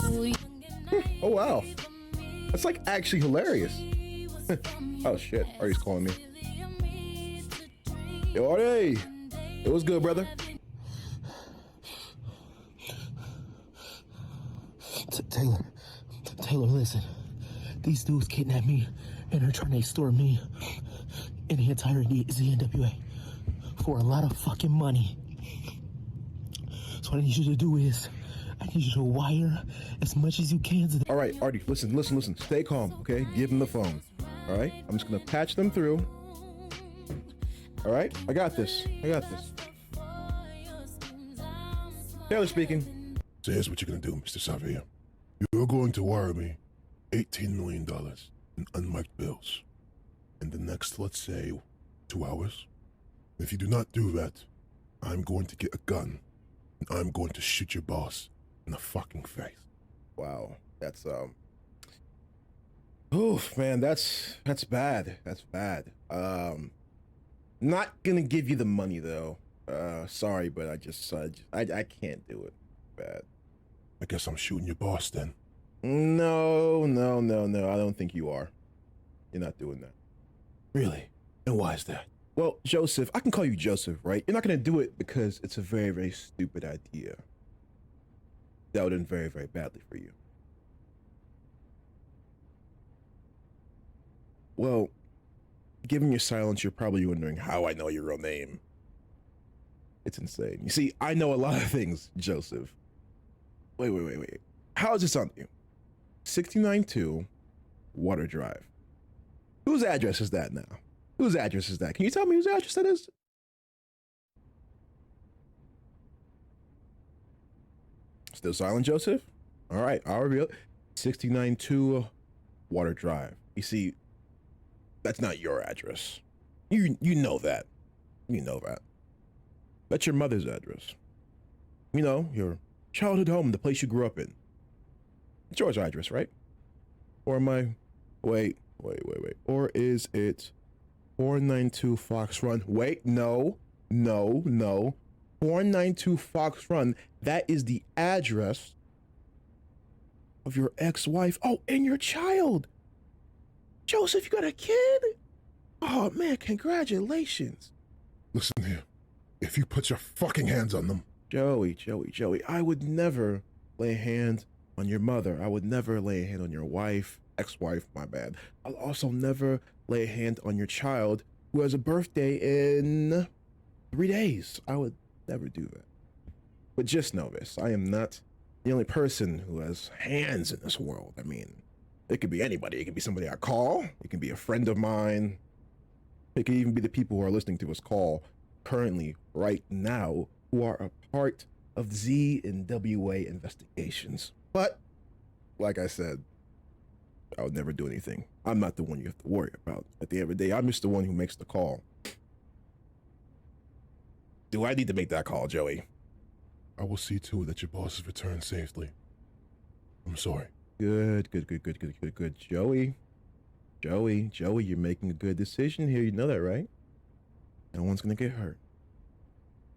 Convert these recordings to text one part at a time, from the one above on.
Oh wow, that's like actually hilarious. Oh shit, Artie's calling me. Yo, Artie, it was good, brother. Taylor, listen. These dudes kidnapped me and are trying to extort me and the entire ZNWA for a lot of fucking money. So what I need you to do is, I need you to wire as much as you can to All right, Artie, listen. Stay calm, okay? Give them the phone. All right, I'm just gonna patch them through. All right, I got this. Taylor speaking. So here's what you're gonna do, Mr. Xavier. You're going to wire me $18 million in unmarked bills in the next, let's say, 2 hours. If you do not do that, I'm going to get a gun and I'm going to shoot your boss in the fucking face. Wow, that's oof, man, that's bad. That's bad. Not gonna give you the money though. Sorry, but I can't do it. Bad. I guess I'm shooting your boss then. No. I don't think you are. You're not doing that. Really? And why is that? Well, Joseph, I can call you Joseph, right? You're not gonna do it because it's a very, very stupid idea. That would end very, very badly for you. Well, given your silence, you're probably wondering how I know your real name. It's insane. You see, I know a lot of things, Joseph. Wait. How is this on you? 692 Water Drive. Whose address is that now? Whose address is that? Can you tell me whose address that is? Still silent, Joseph? All right, I'll reveal it. 692 Water Drive. You see, that's not your address. You know that. You know that. That's your mother's address. You know, your childhood home, the place you grew up in. It's your address, right? Or am I... Wait. Or is it 492 Fox Run? Wait, no. 492 Fox Run. That is the address of your ex-wife. Oh, and your child. Joseph, you got a kid? Oh, man, congratulations. Listen here. If you put your fucking hands on them. Joey, I would never lay a hand on your mother. I would never lay a hand on your wife, ex-wife, my bad. I'll also never lay a hand on your child who has a birthday in 3 days. I would never do that. But just know this, I am not the only person who has hands in this world. I mean, it could be anybody. It could be somebody I call. It can be a friend of mine. It could even be the people who are listening to us call currently, right now, who are a part of ZNWA investigations. But, like I said, I would never do anything. I'm not the one you have to worry about. At the end of the day, I'm just the one who makes the call. Do I need to make that call, Joey? I will see to it that your boss is returned safely. I'm sorry. Good. Joey, you're making a good decision here. You know that, right? No one's gonna get hurt.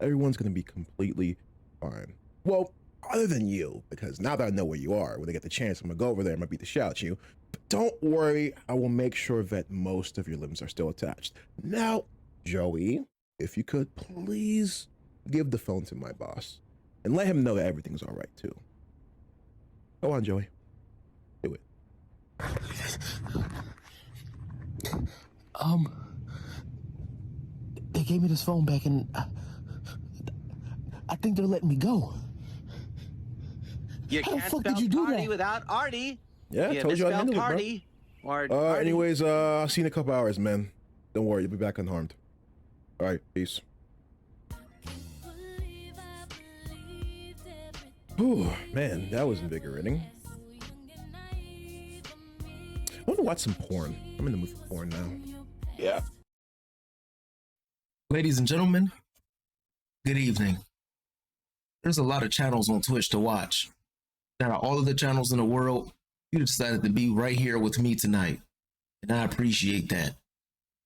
Everyone's gonna be completely fine. Well, other than you, because now that I know where you are, when I get the chance, I'm gonna go over there and might beat the shit out you. But don't worry, I will make sure that most of your limbs are still attached. Now, Joey, if you could please give the phone to my boss and let him know that everything's all right too. Go on, Joey. Do it. They gave me this phone back and I think they're letting me go. You can't spell party without Artie. Yeah, I told you I handled it, party. Or anyways, I'll see you in a couple hours, man. Don't worry, you'll be back unharmed. All right, peace. Whew, man, that was invigorating. I want to watch some porn. I'm in the mood for porn now. Yeah. Ladies and gentlemen, good evening. There's a lot of channels on Twitch to watch. Out of all of the channels in the world, you decided to be right here with me tonight. And I appreciate that.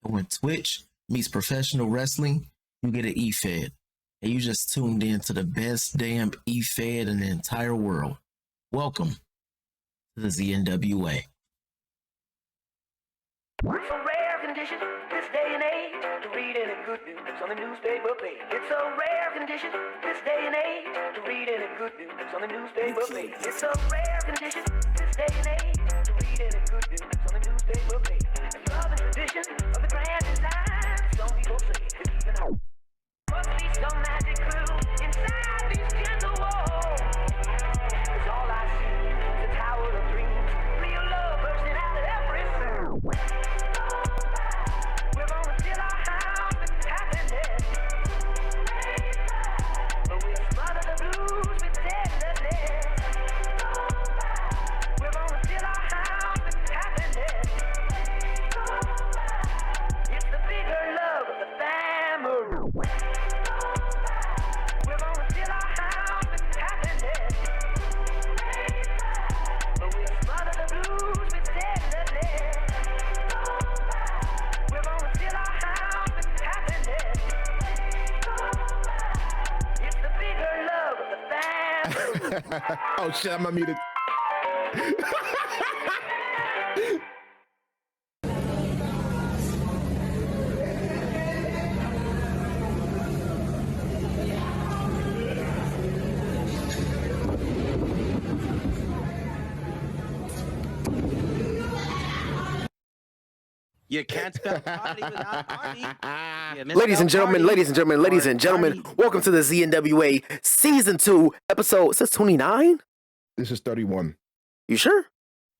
And when Twitch meets professional wrestling, you get an E-Fed. And you just tuned in to the best damn E-Fed in the entire world. Welcome the ZNWA. It's a rare condition this day and age to read any good news on the newspaper page. It's a rare condition this day and age to read any good news on the newspaper page. It's a rare condition this day and age to read any good news on the newspaper page. And love and tradition of the grand design, some people say it's even hope. Must be some magic clue inside these gentle walls. 'Cause all I see is a tower of dreams, real love bursting out of every sound. We're gonna fill our house with happiness, but we'll smother the blues with tenderness. We're gonna fill our house with happiness. It's the bigger love of the family. We're gonna fill our house with happiness, but we'll smother the blues with tenderness. We're gonna fill our house with happiness. It's the bigger love of the family. Oh shit, I'm unmuted. You can't spell party without party. Ladies and gentlemen, welcome to the ZNWA Season 2, episode, it says 29? This is 31. You sure?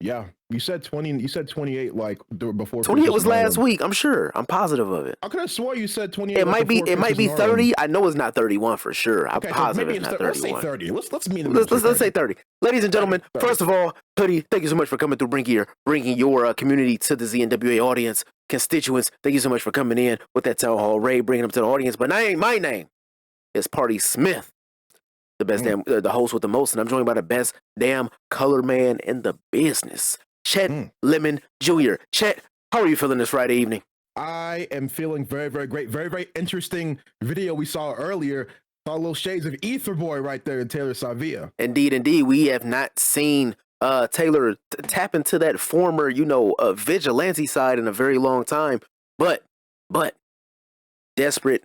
Yeah, you said 20. You said 28 like before. 28 was last week, I'm sure. I'm positive of it. I could have swore you said 28. It might be 30. I know it's not 31 for sure. I'm Okay, so positive maybe it's not let's say 31. 30. Let's meet in the Let's middle. say 30. Ladies and gentlemen, 30. first of all, Hoodie, thank you so much for coming through, bringing your community to the ZNWA audience, constituents. Thank you so much for coming in with that town hall raid, bringing them to the audience. But my name is Party Smith, the best the host with the most, and I'm joined by the best damn color man in the business, Chet Lemon Jr. Chet, how are you feeling this Friday evening? I am feeling very, very great. Very, very interesting video we saw earlier. Saw little shades of Ether Boy right there in Taylor Savia. Indeed. We have not seen Taylor tap into that former, vigilante side in a very long time. But desperate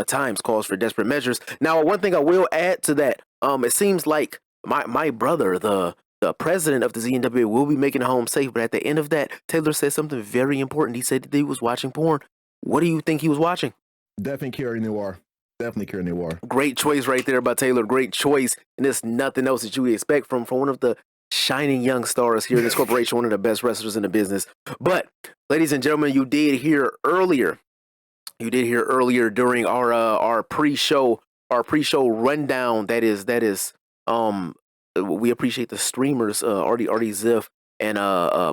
times calls for desperate measures. Now, one thing I will add to that, it seems like my brother, the president of the ZNWA, will be making home safe. But at the end of that, Taylor said something very important. He said that he was watching porn. What do you think he was watching? Definitely Carrie Noir. Great choice right there by Taylor. Great choice. And there's nothing else that you would expect from one of the shining young stars here in this corporation, one of the best wrestlers in the business. But, ladies and gentlemen, you did hear earlier during our pre-show rundown. That is we appreciate the streamers, Artie Ziff and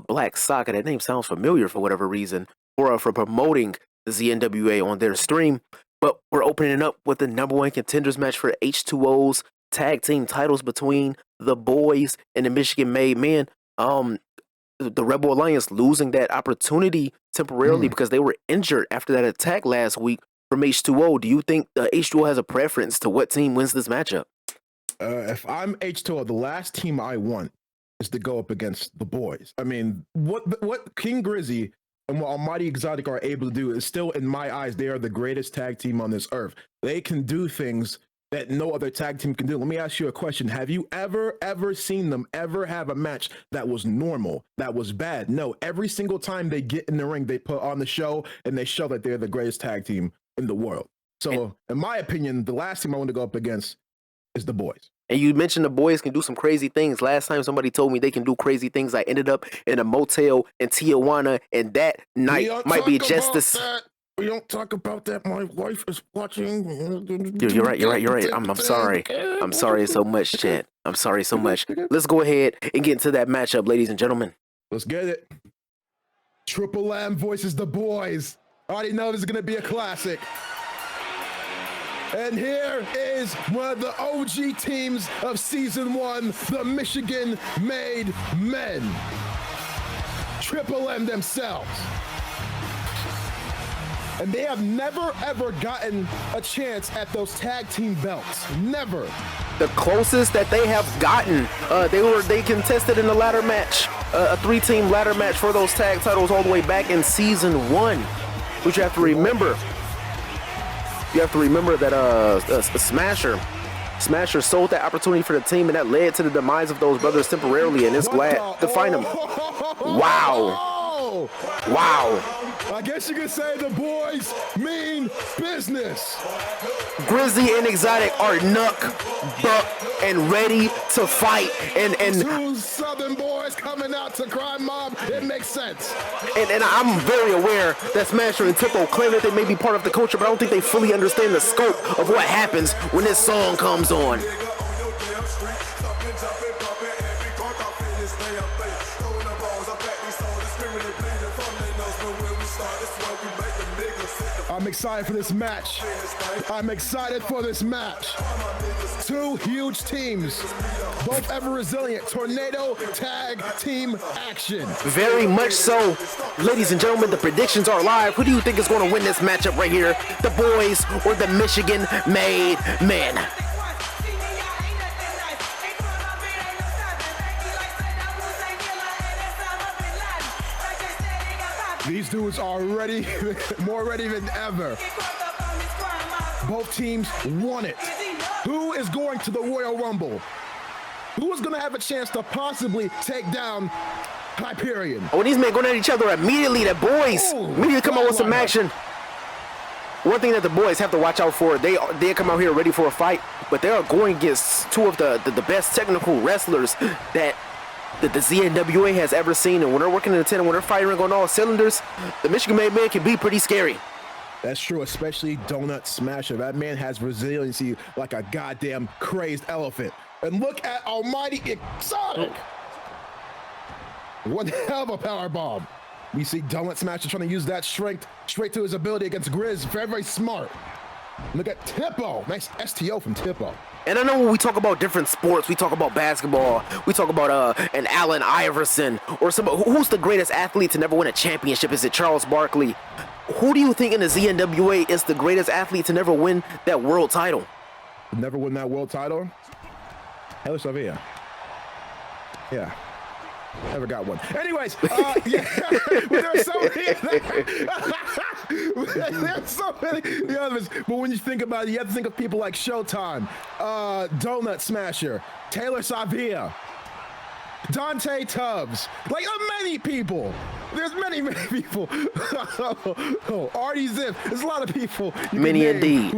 Black Socket. That name sounds familiar for whatever reason, for promoting the ZNWA on their stream. But we're opening it up with the #1 contenders match for H2O's tag team titles between the boys and the Michigan Made Men. The Rebel Alliance losing that opportunity temporarily because they were injured after that attack last week from H2O. Do you think H2O has a preference to what team wins this matchup? If I'm H2O, the last team I want is to go up against the boys. I mean, what King Grizzy and what Almighty Exotic are able to do is still, in my eyes, they are the greatest tag team on this earth. They can do things that no other tag team can do. Let me ask you a question. Have you ever seen them ever have a match that was normal, that was bad? No, every single time they get in the ring, they put on the show and they show that they're the greatest tag team in the world. So, in my opinion, the last team I want to go up against is the boys. And you mentioned the boys can do some crazy things. Last time somebody told me they can do crazy things, I ended up in a motel in Tijuana, and that night might be just this. We don't talk about that. My wife is watching. You're right. I'm sorry. I'm sorry so much, Chad. I'm sorry so much. Let's go ahead and get into that matchup, ladies and gentlemen. Let's get it. Triple M voices the boys. I already know this is going to be a classic. And here is one of the OG teams of Season 1, the Michigan Made Men. Triple M themselves. And they have never, ever gotten a chance at those tag team belts. Never. The closest that they have gotten, they contested in the ladder match, a 3-team ladder match for those tag titles all the way back in season 1. Which you have to remember. You have to remember that Smasher sold that opportunity for the team, and that led to the demise of those brothers temporarily, and it's glad to find them. Wow. Wow. I guess you could say the boys mean business. Grizzly and Exotic are knuck, buck, and ready to fight. And two Southern boys coming out to crime mob. It makes sense. And I'm very aware that Smasher and Tippo claim that they may be part of the culture, but I don't think they fully understand the scope of what happens when this song comes on. I'm excited for this match. I'm excited for this match. Two huge teams, both ever resilient. Tornado tag team action. Very much so. Ladies and gentlemen, the predictions are live. Who do you think is going to win this matchup right here? The boys or the Michigan-made men? These dudes are ready, more ready than ever. Both teams want it. Who is going to the Royal Rumble? Who is going to have a chance to possibly take down Hyperion? Oh, these men going at each other immediately. The boys immediately come out with some action. One thing that the boys have to watch out for, they come out here ready for a fight, but they are going against two of the best technical wrestlers that the ZNWA has ever seen. And when they're working in the tent and when they're firing on all cylinders, the Michigan-made man can be pretty scary. That's true, especially Donut Smasher. That man has resiliency like a goddamn crazed elephant. And look at Almighty Exotic. What the hell of a power bomb. We see Donut Smasher trying to use that strength straight to his ability against Grizz. Very, very smart. Look at Tippo. Nice STO from Tippo. And I know when we talk about different sports, we talk about basketball, we talk about an Allen Iverson, or somebody who's the greatest athlete to never win a championship. Is it Charles Barkley? Who do you think in the ZNWA is the greatest athlete to never win that world title? Never win that world title? Taylor Savia. Yeah. Never got one. Anyways, yeah, there's so many others. But when you think about it, you have to think of people like Showtime, Donut Smasher, Taylor Savia, Dante Tubbs, like many people. There's many people. Artie Ziff. There's a lot of people. Many indeed.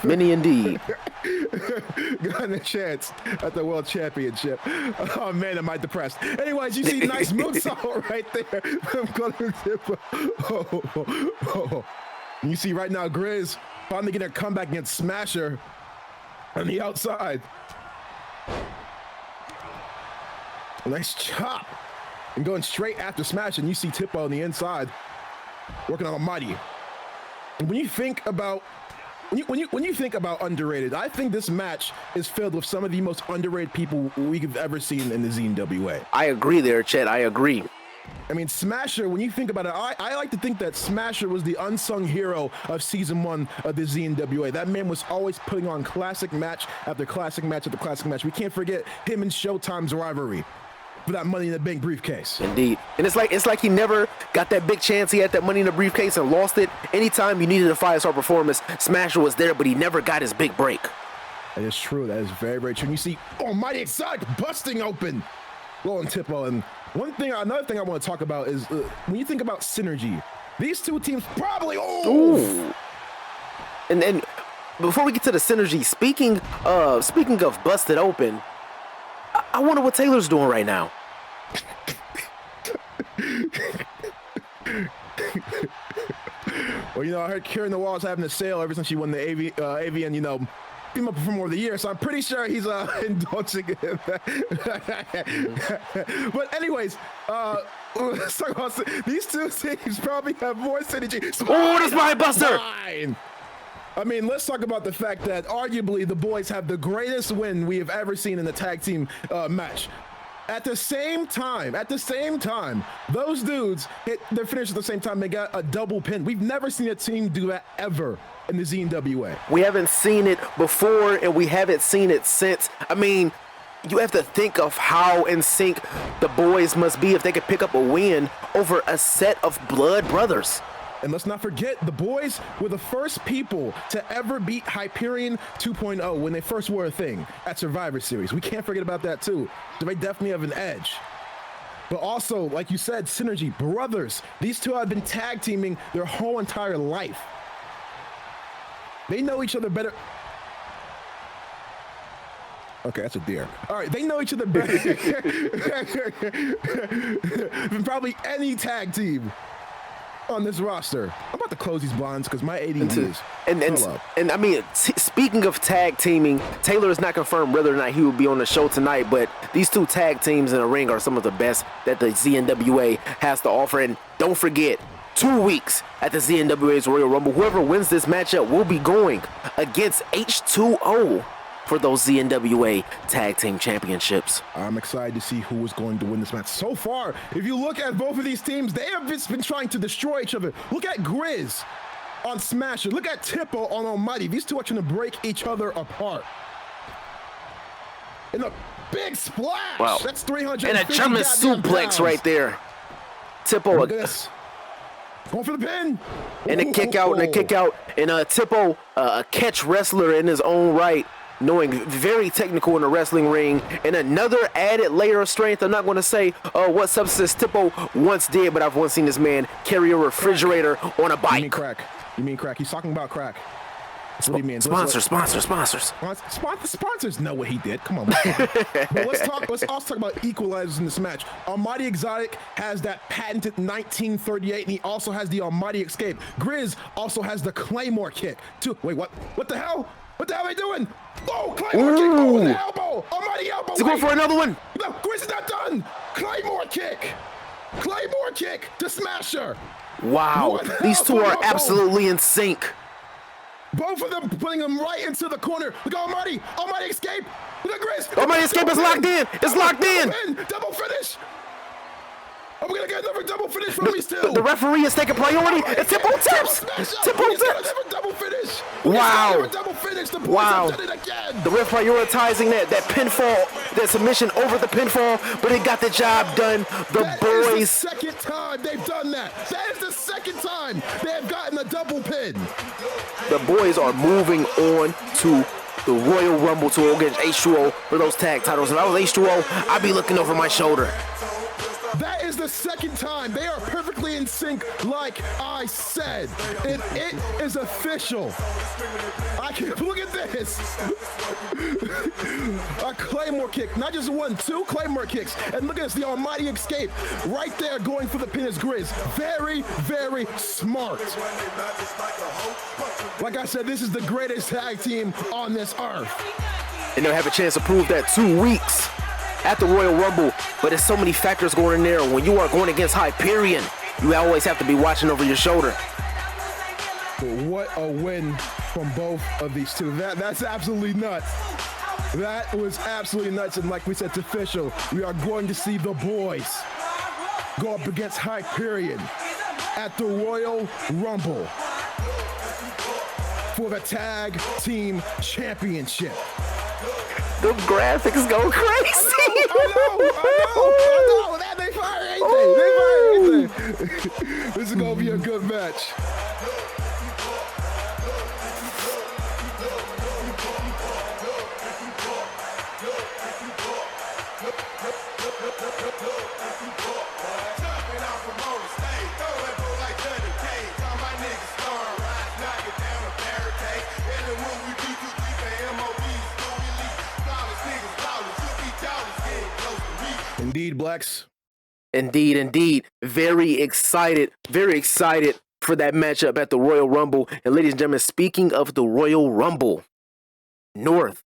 Many indeed. Gotten a chance at the World Championship. Oh man, am I depressed. Anyways, you see nice moonsault right there. You see right now Grizz finally getting a comeback against Smasher on the outside. A nice chop. And going straight after Smash, and you see Tippo on the inside working on Almighty. And when you think about when you think about underrated, I think this match is filled with some of the most underrated people we've ever seen in the ZNWA. I agree there, Chet. I agree. I mean, Smasher, when you think about it, I like to think that Smasher was the unsung hero of season 1 of the ZNWA. That man was always putting on classic match after classic match after classic match. We can't forget him and Showtime's rivalry for that Money in the Bank briefcase. Indeed. And it's like he never got that big chance. He had that Money in the briefcase and lost it. Anytime you needed a 5-star performance, Smasher was there, but he never got his big break. That is true. That is very, very true. And you see Almighty Exotic busting open Roland Tippo. And another thing I want to talk about is when you think about synergy, these two teams probably Ooh. And before we get to the synergy, speaking of busted open, I wonder what Taylor's doing right now. Well, I heard Kieran the Wall's having a sale ever since she won the Avian, Female Performer of the Year, so I'm pretty sure he's indulging in that. But anyways, let's talk about these two teams probably have more synergy. Oh, the Spine Buster! Fine. I mean, let's talk about the fact that arguably the boys have the greatest win we have ever seen in a tag team match. At the same time, those dudes hit their finish at the same time. They got a double pin. We've never seen a team do that ever in the ZNWA. We haven't seen it before, and we haven't seen it since. I mean, you have to think of how in sync the boys must be if they could pick up a win over a set of blood brothers. And let's not forget, the boys were the first people to ever beat Hyperion 2.0 when they first were a thing at Survivor Series. We can't forget about that too. So they definitely have an edge. But also, like you said, synergy, brothers. These two have been tag teaming their whole entire life. They know each other better. Okay, that's a deer. All right, they know each other better than probably any tag team on this roster. I'm about to close these blinds because my ADD is. And I mean, speaking of tag teaming, Taylor is not confirmed whether or not he will be on the show tonight, but these two tag teams in the ring are some of the best that the ZNWA has to offer. And don't forget, 2 weeks at the ZNWA's Royal Rumble, whoever wins this matchup will be going against H2O for those ZNWA Tag Team Championships. I'm excited to see who is going to win this match. So far, if you look at both of these teams, they have just been trying to destroy each other. Look at Grizz on Smasher. Look at Tippo on Almighty. These two are trying to break each other apart. And a big splash. Wow. That's 300. And a German suplex right there. Tippo. Look at this. Going for the pin. And a kick out, and a kick out. And Tippo, a catch wrestler in his own right, knowing very technical in the wrestling ring, and another added layer of strength. I'm not going to say what substance Tippo once did, but I've once seen this man carry a refrigerator on a bike. You mean crack? You mean crack? He's talking about crack. That's what he means. Sponsors. Sponsors know what he did. Come on. But let's also talk about equalizers in this match. Almighty Exotic has that patented 1938, and he also has the Almighty Escape. Grizz also has the Claymore kick. Wait, what? What the hell? What the hell are they doing? Oh, Claymore kick! Oh, the elbow! Almighty elbow! He's going for another one. No, Grizz is not done. Claymore kick! Claymore kick to Smasher! Wow, these two are absolutely in sync. Both of them putting them right into the corner. Look at Almighty! Almighty Escape! Look at Grizz! Almighty Escape is locked in! It's locked in! Double finish! Are we gonna get another double finish from me still? The referee is taking priority. And Tippo tips. Tippo tips. Double finish. Wow. Double finish. The boys Wow. have done it again. The ref prioritizing that pinfall, that submission over the pinfall, but it got the job done. That is the second time they've done that. That is the second time they have gotten a double pin. The boys are moving on to the Royal Rumble to go against H2O for those tag titles. If I was H2O, I'd be looking over my shoulder. That is the second time. They are perfectly in sync, like I said. And it is official. I can look at this. A Claymore kick. Not just one, two Claymore kicks. And look at this, the Almighty Escape. Right there going for the pin is Grizz. Very, very smart. Like I said, this is the greatest tag team on this earth. And they'll have a chance to prove that 2 weeks at the Royal Rumble, but there's so many factors going in there. When you are going against Hyperion, you always have to be watching over your shoulder. What a win from both of these two. That's absolutely nuts. That was absolutely nuts. And like we said, it's official. We are going to see the boys go up against Hyperion at the Royal Rumble for the Tag Team Championship. The graphics go crazy. I know. That they fire anything. This is gonna be a good match. Indeed, Blacks. Indeed. Very excited for that matchup at the Royal Rumble. And ladies and gentlemen, speaking of the Royal Rumble, North,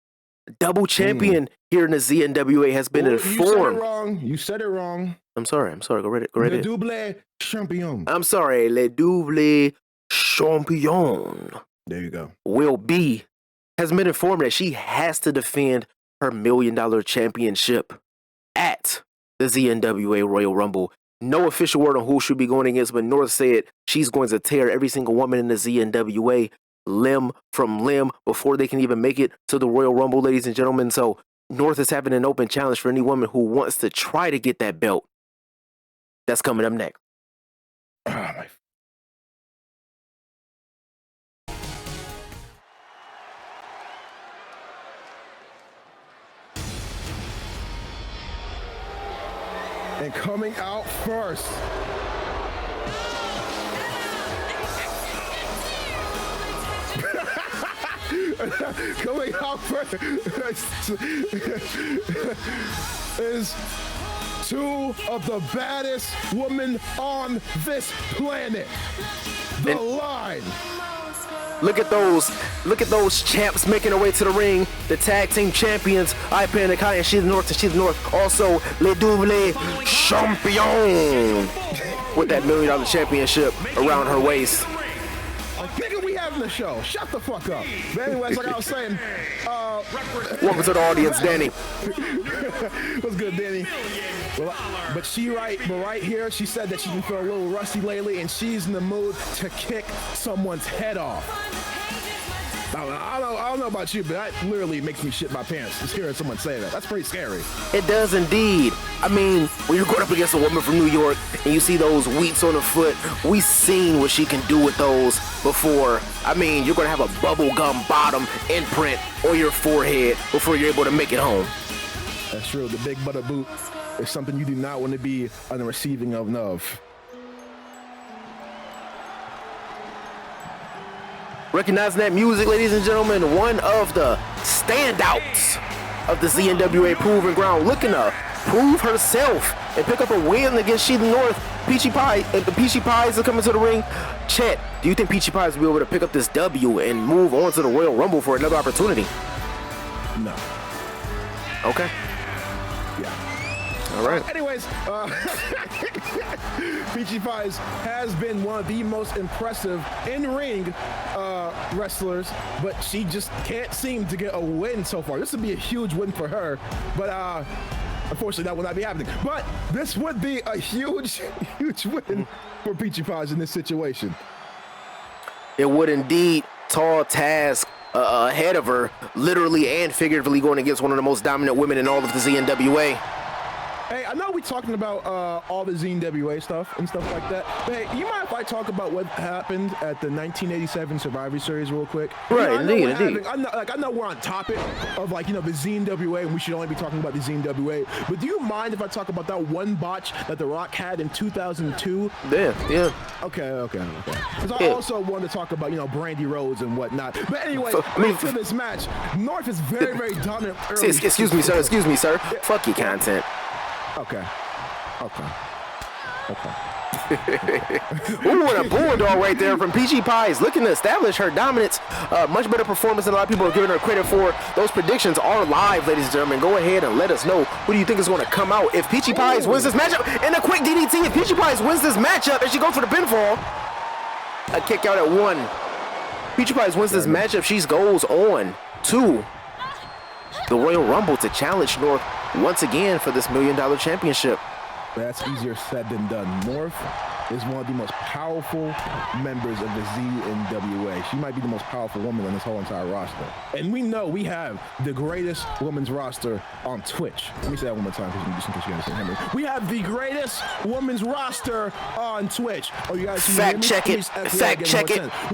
double champion here in the ZNWA has been informed. You said it wrong. I'm sorry. Go right Le ahead. double champion. I'm sorry. Le double champion There you go. has been informed that she has to defend her $1 million championship at the ZNWA Royal Rumble. No official word on who should be going against, but North said she's going to tear every single woman in the ZNWA limb from limb before they can even make it to the Royal Rumble, ladies and gentlemen. So North is having an open challenge for any woman who wants to try to get that belt. That's coming up next. Oh, my. And coming out first. Coming out first is two of the baddest women on this planet. The Line. Look at those champs making their way to the ring. The tag team champions, I Panic High and She's the North. Also, Le Double Champion with that $1 million championship around her waist. Nigga, we having the show. Shut the fuck up. But anyways, like I was saying, Welcome to the audience, Danny. what's good, Danny? Well, right here, she said that she's been feeling a little rusty lately, and she's in the mood to kick someone's head off. I don't know about you, but that literally makes me shit my pants just hearing someone say that. That's pretty scary. It does indeed. I mean, when you're going up against a woman from New York and you see those wheats on the foot, we seen what she can do with those before. I mean, you're going to have a bubblegum bottom imprint on your forehead before you're able to make it home. That's true. The big butter boot is something you do not want to be on the receiving of. Recognizing that music, ladies and gentlemen, one of the standouts of the ZNWA Proving Ground, looking to prove herself and pick up a win against She's the North. PeachiePiez are coming to the ring. Chet, do you think PeachiePiez will be able to pick up this W and move on to the Royal Rumble for another opportunity? No. Okay. Yeah. All right. Anyways, PeachiePiez has been one of the most impressive in-ring wrestlers, but she just can't seem to get a win so far. This would be a huge win for her, but unfortunately that will not be happening. But this would be a huge win for PeachiePiez in this situation. It would indeed. Tall task ahead of her, literally and figuratively going against one of the most dominant women in all of the ZNWA. Hey, I know we're talking about all the ZNWA stuff and stuff like that, but hey, you mind if I talk about what happened at the 1987 Survivor Series real quick? Right, indeed. I know we're on topic of the ZNWA, and we should only be talking about the ZNWA, but do you mind if I talk about that one botch that The Rock had in 2002? Yeah. Okay. Because I also want to talk about, Brandy Rhodes and whatnot. But anyway, for this match, North is very, very dominant early. Excuse me, sir. Fuck your content. Okay. Ooh, and a bulldog right there from PeachiePiez, looking to establish her dominance. Much better performance than a lot of people are giving her credit for. Those predictions are live, ladies and gentlemen. Go ahead and let us know who do you think is going to come out if PeachiePiez wins this matchup. And a quick DDT if PeachiePiez wins this matchup and she goes for the pinfall. A kick out at 1. PeachiePiez wins this matchup. She goes on to the Royal Rumble to challenge North once again for this $1 million championship. That's easier said than done. North is one of the most powerful members of the ZNWA. She might be the most powerful woman on this whole entire roster. And we know we have the greatest women's roster on Twitch. Let me say that one more time just in case you understand. We have the greatest women's roster on Twitch. Oh, you guys fact check it.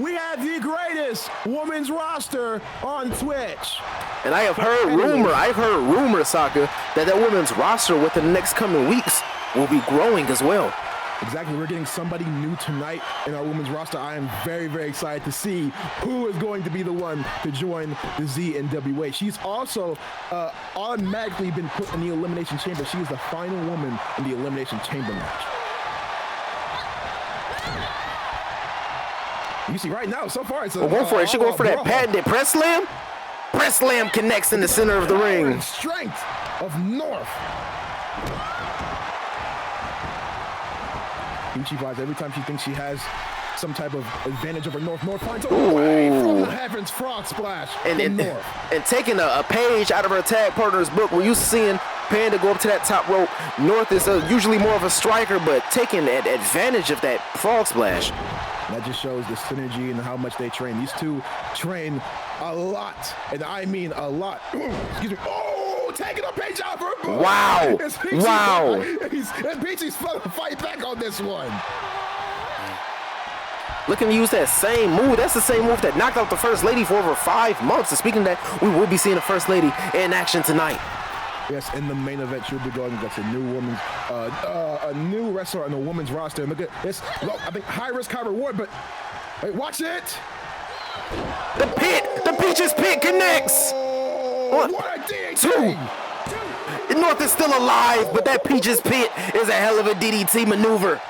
We have the greatest women's roster on Twitch. And I've heard rumor, Saka, that women's roster within the next coming weeks will be growing as well. Exactly. We're getting somebody new tonight in our women's roster. I am very, very excited to see who is going to be the one to join the ZNWA. She's also automatically been put in the Elimination Chamber. She is the final woman in the Elimination Chamber match. You see right now, so far, it's go for it. She going for that patented press slam. Press slam connects in the center of the ring. Strength of North. PeachiePiez, every time she thinks she has some type of advantage over North finds a way from the heavens frog splash and North. And taking a page out of her tag partner's book, where you seeing Panda go up to that top rope. North is usually more of a striker, but taking advantage of that frog splash. That just shows the synergy and how much they train. These two train a lot, and I mean a lot. Excuse me. Oh, taking a page out for a ball. Wow. Wow. And Peachie's fun to fight back on this one. Looking to use that same move. That's the same move that knocked out the First Lady for over 5 months. And speaking of that, we will be seeing the First Lady in action tonight. Yes, in the main event, she'll be going against a new wrestler on the women's roster. And look at this. Look, I think high risk, high reward, but wait, watch it. The Peaches pit connects. What a DDT. 2. North is still alive, but that Peaches pit is a hell of a DDT maneuver.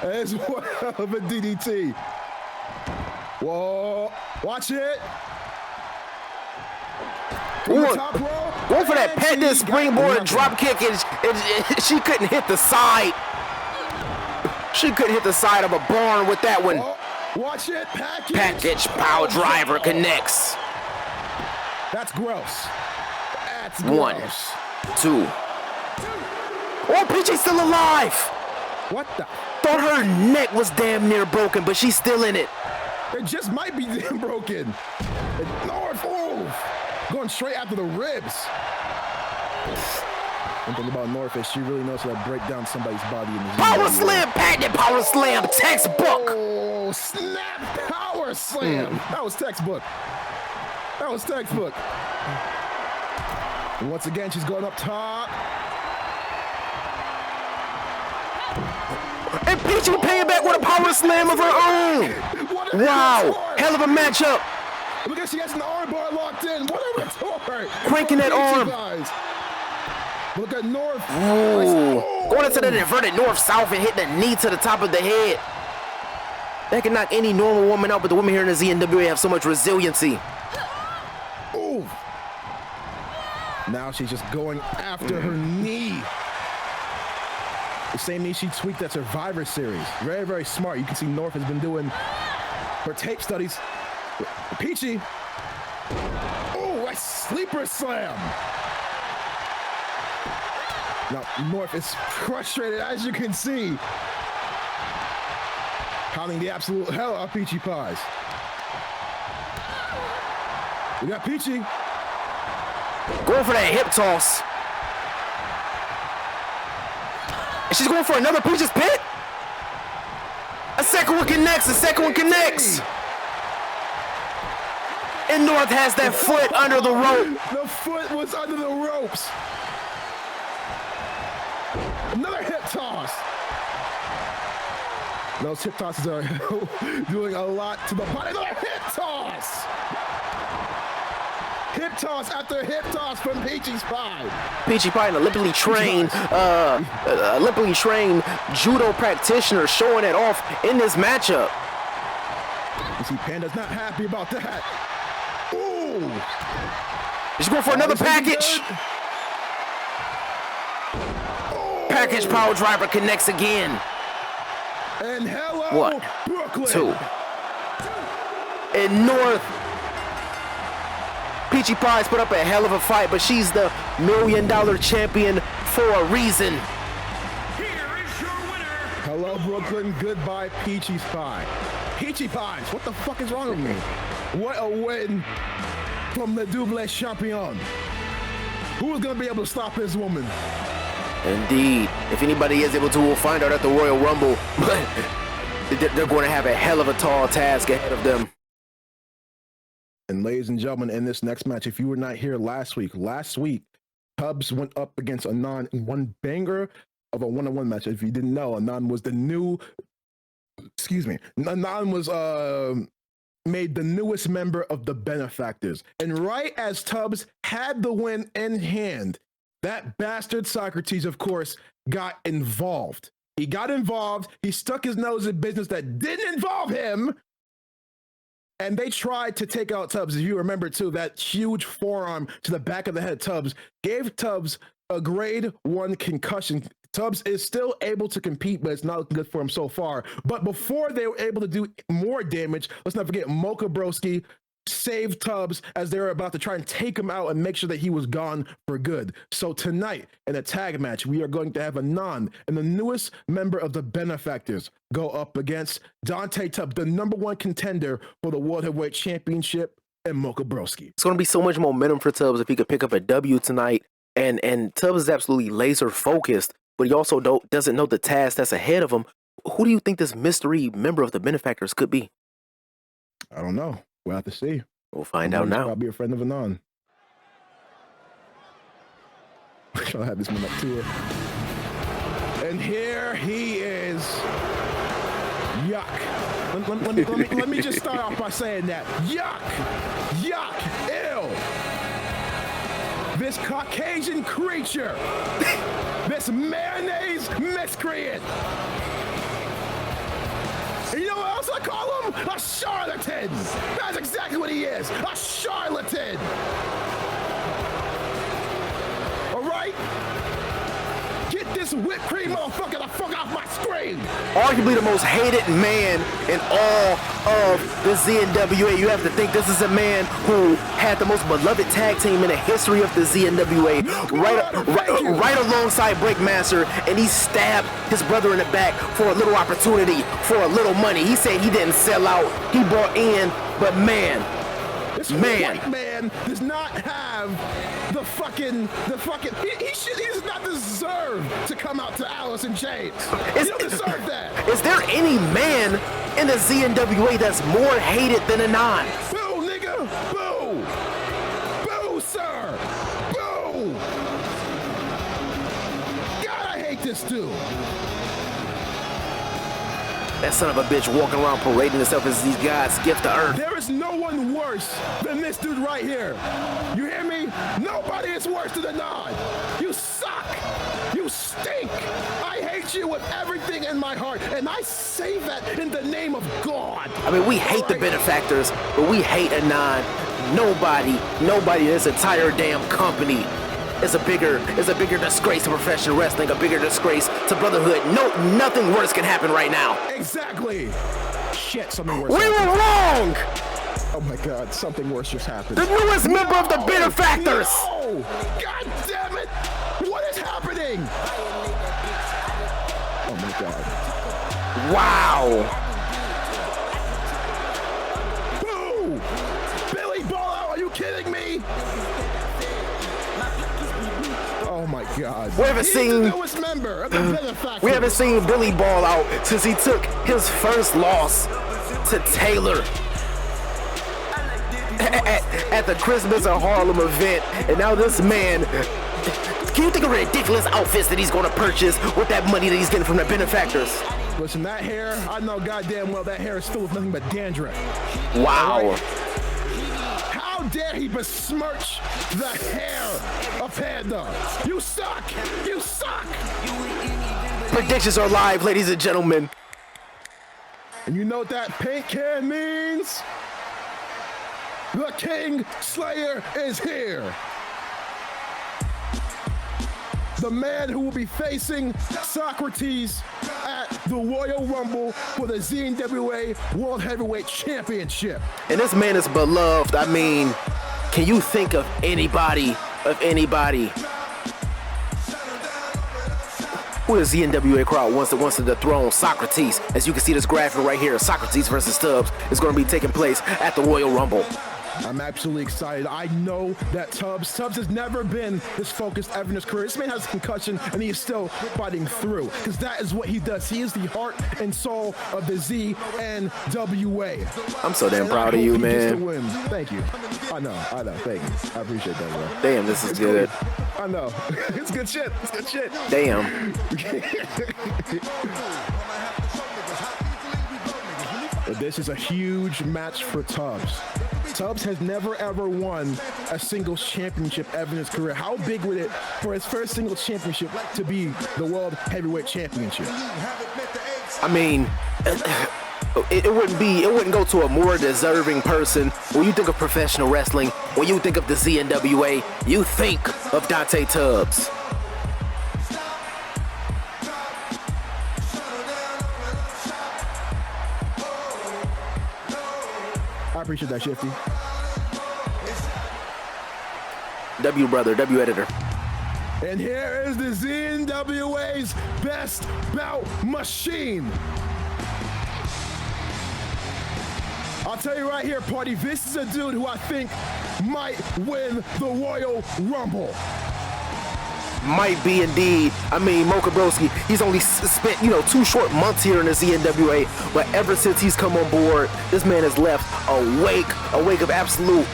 It's one hell of a DDT. Whoa, watch it. Going for that pendant springboard drop kick, and she couldn't hit the side. She couldn't hit the side of a barn with that one. Oh, watch it, package power driver connects. That's gross. That's 1, gross. 2. Oh, Peachie's still alive. What the? Thought her neck was damn near broken, but she's still in it. It just might be damn broken. North, going straight after the ribs. One thing about North is she really knows how to break down somebody's body in the Power slam, patented power slam, textbook. Oh, snap power slam. That was textbook. That was textbook. And once again, she's going up top. And Peachie paying back with a power slam of her own. Wow, hell of a matchup. Look at she has an arm bar locked in. What a retort. Cranking that arm. Guys. Look at North. Ooh. Going into the inverted north-south and hitting the knee to the top of the head. That can knock any normal woman out, but the women here in the ZNWA have so much resiliency. Ooh. Now she's just going after her knee. The same knee she tweaked at Survivor Series. Very, very smart. You can see North has been doing her tape studies. Peachy. Oh, a sleeper slam. Now, North is frustrated, as you can see. Pounding the absolute hell out of PeachiePiez. We got Peachy. Going for that hip toss. And she's going for another Peaches pit. A second one connects. A second one connects. And North has that foot under the rope. The foot was under the ropes. Another hip toss. Those hip tosses are doing a lot to the body. Another hip toss. Hip toss after hip toss from PeachiePiez. PeachiePiez, an Olympic trained judo practitioner, showing it off in this matchup. You see, Panda's not happy about that. Ooh. She's going for another package. Package power driver connects again. And hello, 1, Brooklyn. 2. And North. PeachiePiez put up a hell of a fight, but she's the $1 million champion for a reason. Here is your winner. Hello, Brooklyn. Goodbye, PeachiePiez. PeachiePiez, what the fuck is wrong with me? What a win from the double champion. Who is going to be able to stop this woman? Indeed. If anybody is able to, we'll find out at the Royal Rumble. But they're going to have a hell of a tall task ahead of them. And ladies and gentlemen, in this next match, if you were not here last week, Tubbs went up against Anon in one banger of a one-on-one match. If you didn't know, Anon was Anon was made the newest member of the Benefactors. And right as Tubbs had the win in hand, that bastard Socrates, of course, got involved. He got involved. He stuck his nose in business that didn't involve him. And they tried to take out Tubbs. If you remember, too, that huge forearm to the back of the head, Tubbs gave Tubbs a grade 1 concussion. Tubbs is still able to compete, but it's not looking good for him so far. But before they were able to do more damage, let's not forget Mocha Broski save Tubbs as they were about to try and take him out and make sure that he was gone for good. So tonight, in a tag match, we are going to have Anon and the newest member of the Benefactors go up against Dante Tubbs, the #1 contender for the World Heavyweight Championship, and Mocha Broski. It's going to be so much momentum for Tubbs if he could pick up a W tonight. And Tubbs is absolutely laser focused, but he also doesn't know the task that's ahead of him. Who do you think this mystery member of the Benefactors could be? I don't know. We'll have to see. We'll find out now. I'll be a friend of Anon. I'll have this man up to it. And here he is. Yuck. Let me just start off by saying that. Yuck. Yuck. Ew. This Caucasian creature. This mayonnaise miscreant. And you know what else I call him? A charlatan. That's exactly what he is. A charlatan. All right? Get this whipped cream motherfucker the fuck off my screen. Arguably the most hated man in all of the ZNWA. You have to think this is a man who had the most beloved tag team in the history of the ZNWA. Right alongside Breakmaster, and he stabbed his brother in the back for a little opportunity, for a little money. He said he didn't sell out. He bought in, but man. This white man does not have the fucking he does not deserve to come out to Alice in Chains. He don't deserve that. Is there any man in the ZNWA that's more hated than Anon? Boo, nigga! Boo! Boo, sir! Boo! God, I hate this dude. That son of a bitch walking around parading himself as these God's gift to earth. There is no one worse than this dude right here. You hear me? Nobody is worse than Anon. You suck. You stink. I hate you with everything in my heart, and I say that in the name of God. I mean, we hate the Benefactors, but we hate Anon. Nobody in this entire damn company is a bigger disgrace to professional wrestling, a bigger disgrace to brotherhood. Nothing worse can happen right now. Exactly. Shit, something worse. We were wrong. Oh my God, something worse just happened. The newest member of the Benefactors. No! God damn it! What is happening? Oh my God. Wow. Boo! Billy Ball, are you kidding me? Oh my God. We haven't seen the newest member of the Benefactors. We haven't seen Billy Ball out since he took his first loss to Taylor at the Christmas in Harlem event. And now this man, can you think of ridiculous outfits that he's going to purchase with that money that he's getting from the Benefactors? Listen, that hair, I know goddamn well that hair is filled with nothing but dandruff. Wow. How dare he besmirch the hair of Panda? You suck! You suck! Predictions are live, ladies and gentlemen. And you know what that paint can means? The King Slayer is here. The man who will be facing Socrates at the Royal Rumble for the ZNWA World Heavyweight Championship. And this man is beloved. I mean, can you think of anybody who the ZNWA crowd wants to dethrone? Socrates. As you can see this graphic right here, Socrates versus Tubbs is going to be taking place at the Royal Rumble. I'm absolutely excited. I know that Tubbs has never been this focused ever in his career. This man has a concussion and he is still fighting through because that is what he does. He is the heart and soul of the ZNWA. I'm so damn proud of you, man. Thank you. I know. Thank you. I appreciate that, bro. Damn, this is good. I know. It's good shit. It's good shit. Damn. This is a huge match for Tubbs. Tubbs has never ever won a singles championship ever in his career. How big would it for his first singles championship to be the World Heavyweight Championship? I mean, it wouldn't go to a more deserving person. When you think of professional wrestling, when you think of the ZNWA, you think of Dante Tubbs. I appreciate that, Shifty. W brother, W editor. And here is the ZNWA's best bout machine. I'll tell you right here, party, this is a dude who I think might win the Royal Rumble. Might be indeed. I mean, Mocha Broski, he's only spent, 2 short months here in the ZNWA, but ever since he's come on board, this man has left a wake of absolute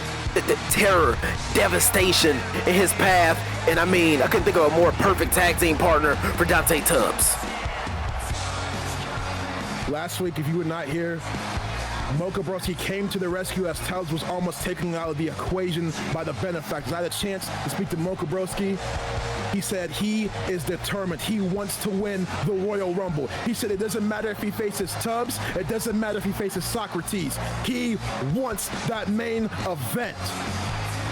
terror, devastation in his path. And I mean, I couldn't think of a more perfect tag team partner for Dante Tubbs. Last week, if you were not here, Mocha Broski came to the rescue as Tubbs was almost taken out of the equation by the Benefactors. I had a chance to speak to Mocha Broski. He said he is determined. He wants to win the Royal Rumble. He said it doesn't matter if he faces Tubbs. It doesn't matter if he faces Socrates. He wants that main event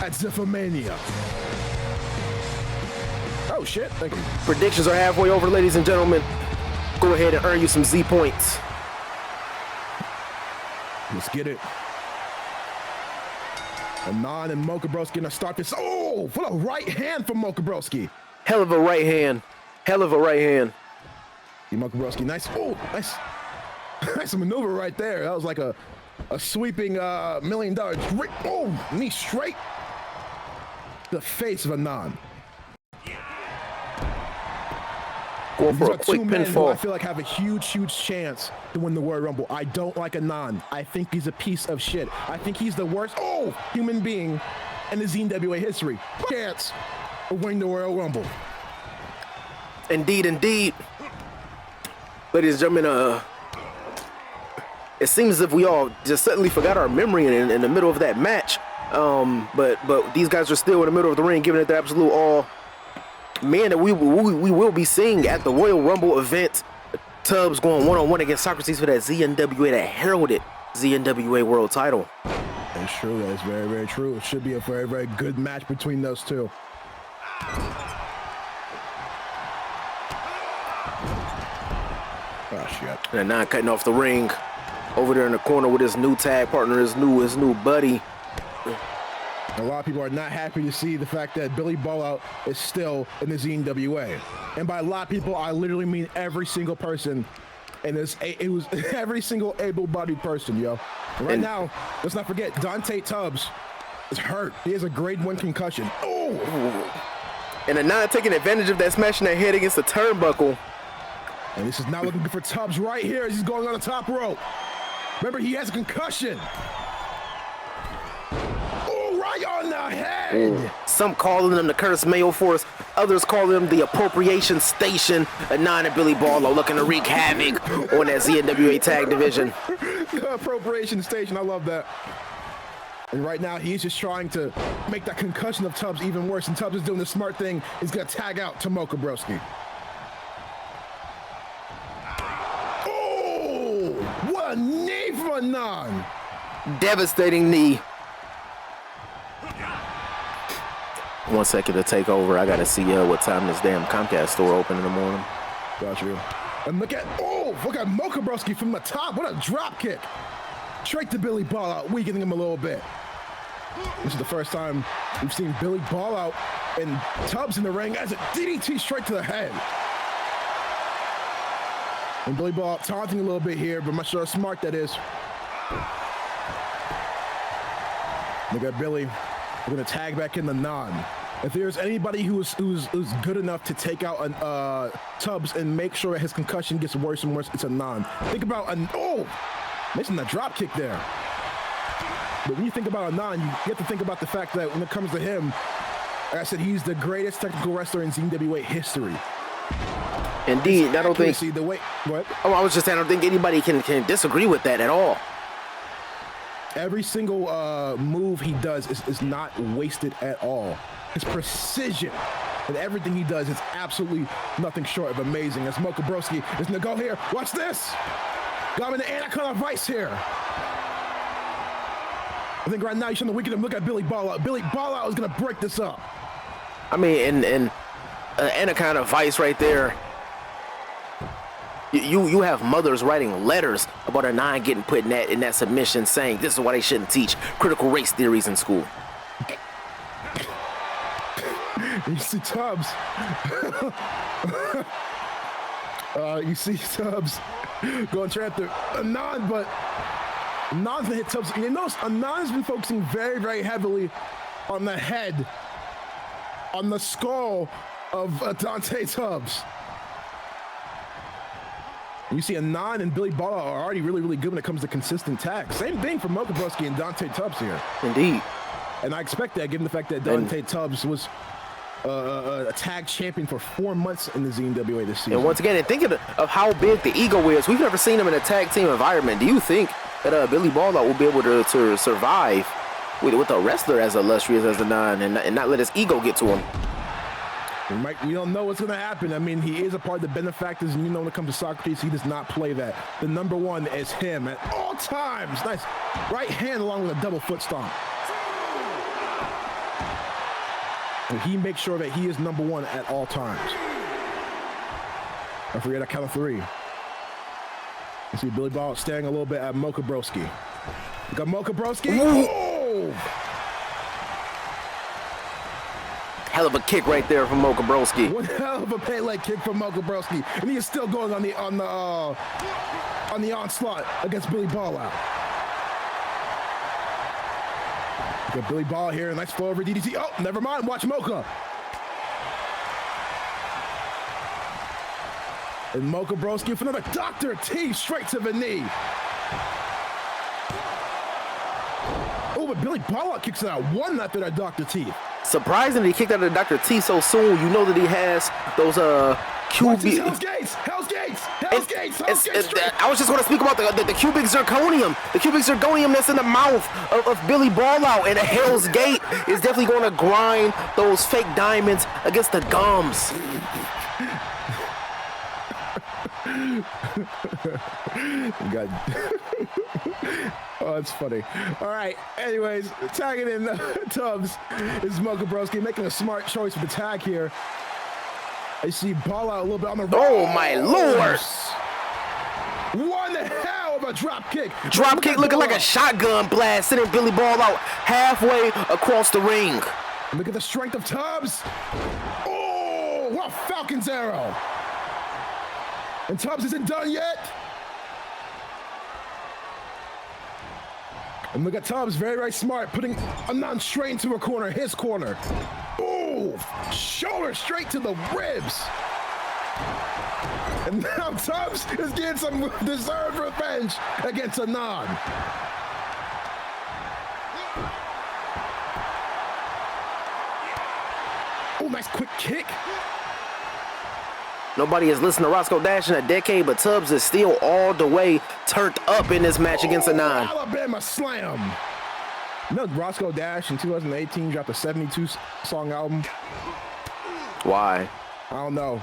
at Ziffamania. Oh, shit. Thank you. Predictions are halfway over, ladies and gentlemen. Go ahead and earn you some Z points. Let's get it. Anon and Mocha Broski gonna start this. Oh, what a right hand from Mocha Broski. Hell of a right hand. Hell of a right hand. Mocha Broski, nice. Oh, nice. Nice maneuver right there. That was like a sweeping $1 million. Oh, knee straight. The face of Anon. Going for a These are quick two men who I pinfall. feel like have a huge chance to win the Royal Rumble. I don't like Anon. I think he's a piece of shit. I think he's the worst human being in the ZNWA history. Chance of winning the Royal Rumble. Indeed, indeed. Ladies and gentlemen, it seems as if we all just suddenly forgot our memory in the middle of that match. But these guys are still in the middle of the ring, giving it their absolute all. Man, that we will be seeing at the Royal Rumble event, Tubbs going one-on-one against Socrates for that ZNWA, that heralded ZNWA world title. That's true. That's very, very true. It should be a very, very good match between those two. Oh, shit. And now cutting off the ring over there in the corner with his new tag partner, his new buddy. A lot of people are not happy to see the fact that Billy Ballout is still in the ZNWA. And by a lot of people, I literally mean every single person. And it was every single able-bodied person, yo. And right now, let's not forget, Dante Tubbs is hurt. He has a grade 1 concussion. Oh! And Anon taking advantage of that, smashing that head against the turnbuckle. And this is now looking good for Tubbs right here as he's going on the top rope. Remember, he has a concussion. Right on the head. Some calling them the Curtis Mayo Force, others calling them the Appropriation Station. Anon and Billy Ballo looking to wreak havoc on that ZNWA tag division. The Appropriation Station, I love that. And right now, he's just trying to make that concussion of Tubbs even worse. And Tubbs is doing the smart thing. He's gonna tag out to Mocha Broski. Oh, what a knee from Anon. Devastating knee. 1 second to take over. I gotta see what time this damn Comcast store open in the morning. Got you. And look at Mocha Broski from the top. What a drop kick. Straight to Billy Ballout, weakening him a little bit. This is the first time we've seen Billy Ballout and Tubbs in the ring as a DDT straight to the head. And Billy Ballout taunting a little bit here, but I'm not sure how smart that is. Look at Billy. We're gonna tag back in the Anon. If there's anybody who's good enough to take out Tubbs and make sure that his concussion gets worse and worse, it's Anon. Think about missing the drop kick there. But when you think about Anon, you have to think about the fact that when it comes to him, like I said, he's the greatest technical wrestler in ZNWA history. Indeed, I don't think. See the way. What? Oh, I was just saying, I don't think anybody can disagree with that at all. Every single move he does is not wasted at all. His precision and everything he does is absolutely nothing short of amazing. As Mocha Broski is gonna go here. Watch this. Got him in the Anaconda Vice here. I think right now he's trying to weaken him. Look at Billy Ballout. Billy Ballout is gonna break this up. I mean, and Anaconda Vice right there. You have mothers writing letters about Anon getting put in that submission, saying this is why they shouldn't teach critical race theories in school. You see Tubbs. You see Tubbs going try after Anand, but Anand's gonna hit Tubbs. You notice Anand's been focusing very, very heavily on the head, on the skull of Dante Tubbs. You see Anand and Billy Bala are already really, really good when it comes to consistent tags. Same thing for Mocha Broski and Dante Tubbs here. Indeed. And I expect that given the fact that Dante Tubbs was a tag champion for 4 months in the ZNWA this season. And once again, and thinking of how big the ego is, we've never seen him in a tag team environment. Do you think that Billy Balla will be able to survive with a wrestler as illustrious as the Nine and not let his ego get to him? We don't know what's going to happen. I mean, he is a part of the Benefactors, and you know when it comes to Socrates, he does not play that. The number one is him at all times. Nice right hand along with a double foot stomp. And he makes sure that he is number one at all times. Don't forget a count of 3. You see Billy Ball staring a little bit at Mocha Broski. Got Mocha Broski. Oh! Hell of a kick right there from Mocha Broski. One hell of a Pele kick from Mocha Broski, and he is still going on the onslaught against Billy Ball out. Got Billy Ball here, a nice flow over DDT. Oh, never mind. Watch Mocha. And Mocha Broski for another Dr. T straight to the knee. Oh, but Billy Ball kicks it out one after that Dr. T. Surprising that he kicked out of Dr. T so soon. You know that he has those QB. Hell's Gates! Hell's Gates! Hell's Gates! Hell's Gates! I was just going to speak about the cubic zirconium. The cubic zirconium that's in the mouth of Billy Ball out. And a Hell's Gate is definitely going to grind those fake diamonds against the gums. God. Oh, that's funny. All right. Anyways, tagging in Tubbs is Mocha Broski making a smart choice with the tag here. I see Ball out a little bit on the Oh, my Lord. One hell of a drop kick. Drop kick looking like a shotgun blast, sending Billy Ball out halfway across the ring. Look at the strength of Tubbs. Oh, what a Falcon's arrow. And Tubbs isn't done yet. And look at Tubbs, very, very smart, putting Anand straight into a corner, his corner. Ooh, shoulder straight to the ribs. And now Tubbs is getting some deserved revenge against Anand. Oh, nice quick kick. Nobody has listened to Roscoe Dash in a decade, but Tubbs is still all the way turned up in this match against Anand. Alabama Slam. You know, Roscoe Dash in 2018 dropped a 72-song album. Why? I don't know.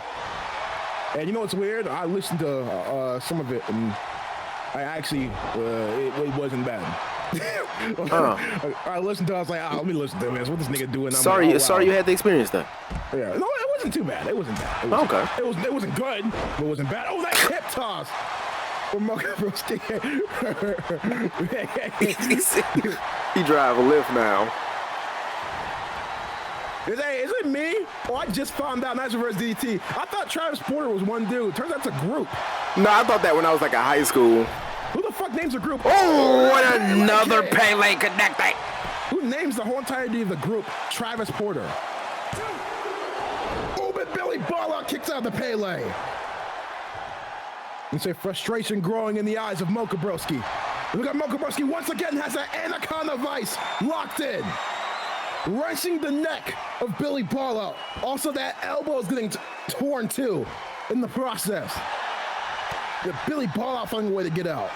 And you know what's weird? I listened to some of it, and I actually, it wasn't bad. I listened to it, I was like, let me listen to this. What this nigga doing? Sorry you had to experience that. Yeah, no, it wasn't too bad. It wasn't bad. Okay. It wasn't good, but it wasn't bad. Oh, that hip toss from Mocha Broski. He drive a lift now. Is it me? Oh, I just found out Nice Reverse DDT. I thought Travis Porter was one dude. Turns out it's a group. No, I thought that when I was like in high school. Who the fuck names a group? Oh, what another Pele connecting. Who names the whole entirety of the group Travis Porter? Oh, but Billy Ball kicks out the Pele. You say frustration growing in the eyes of Mocha Broski. Look at Mocha Broski once again has an anaconda vice locked in. Wrenching the neck of Billy Ball out. Also, that elbow is getting torn too in the process. The Billy Ball out finding a way to get out.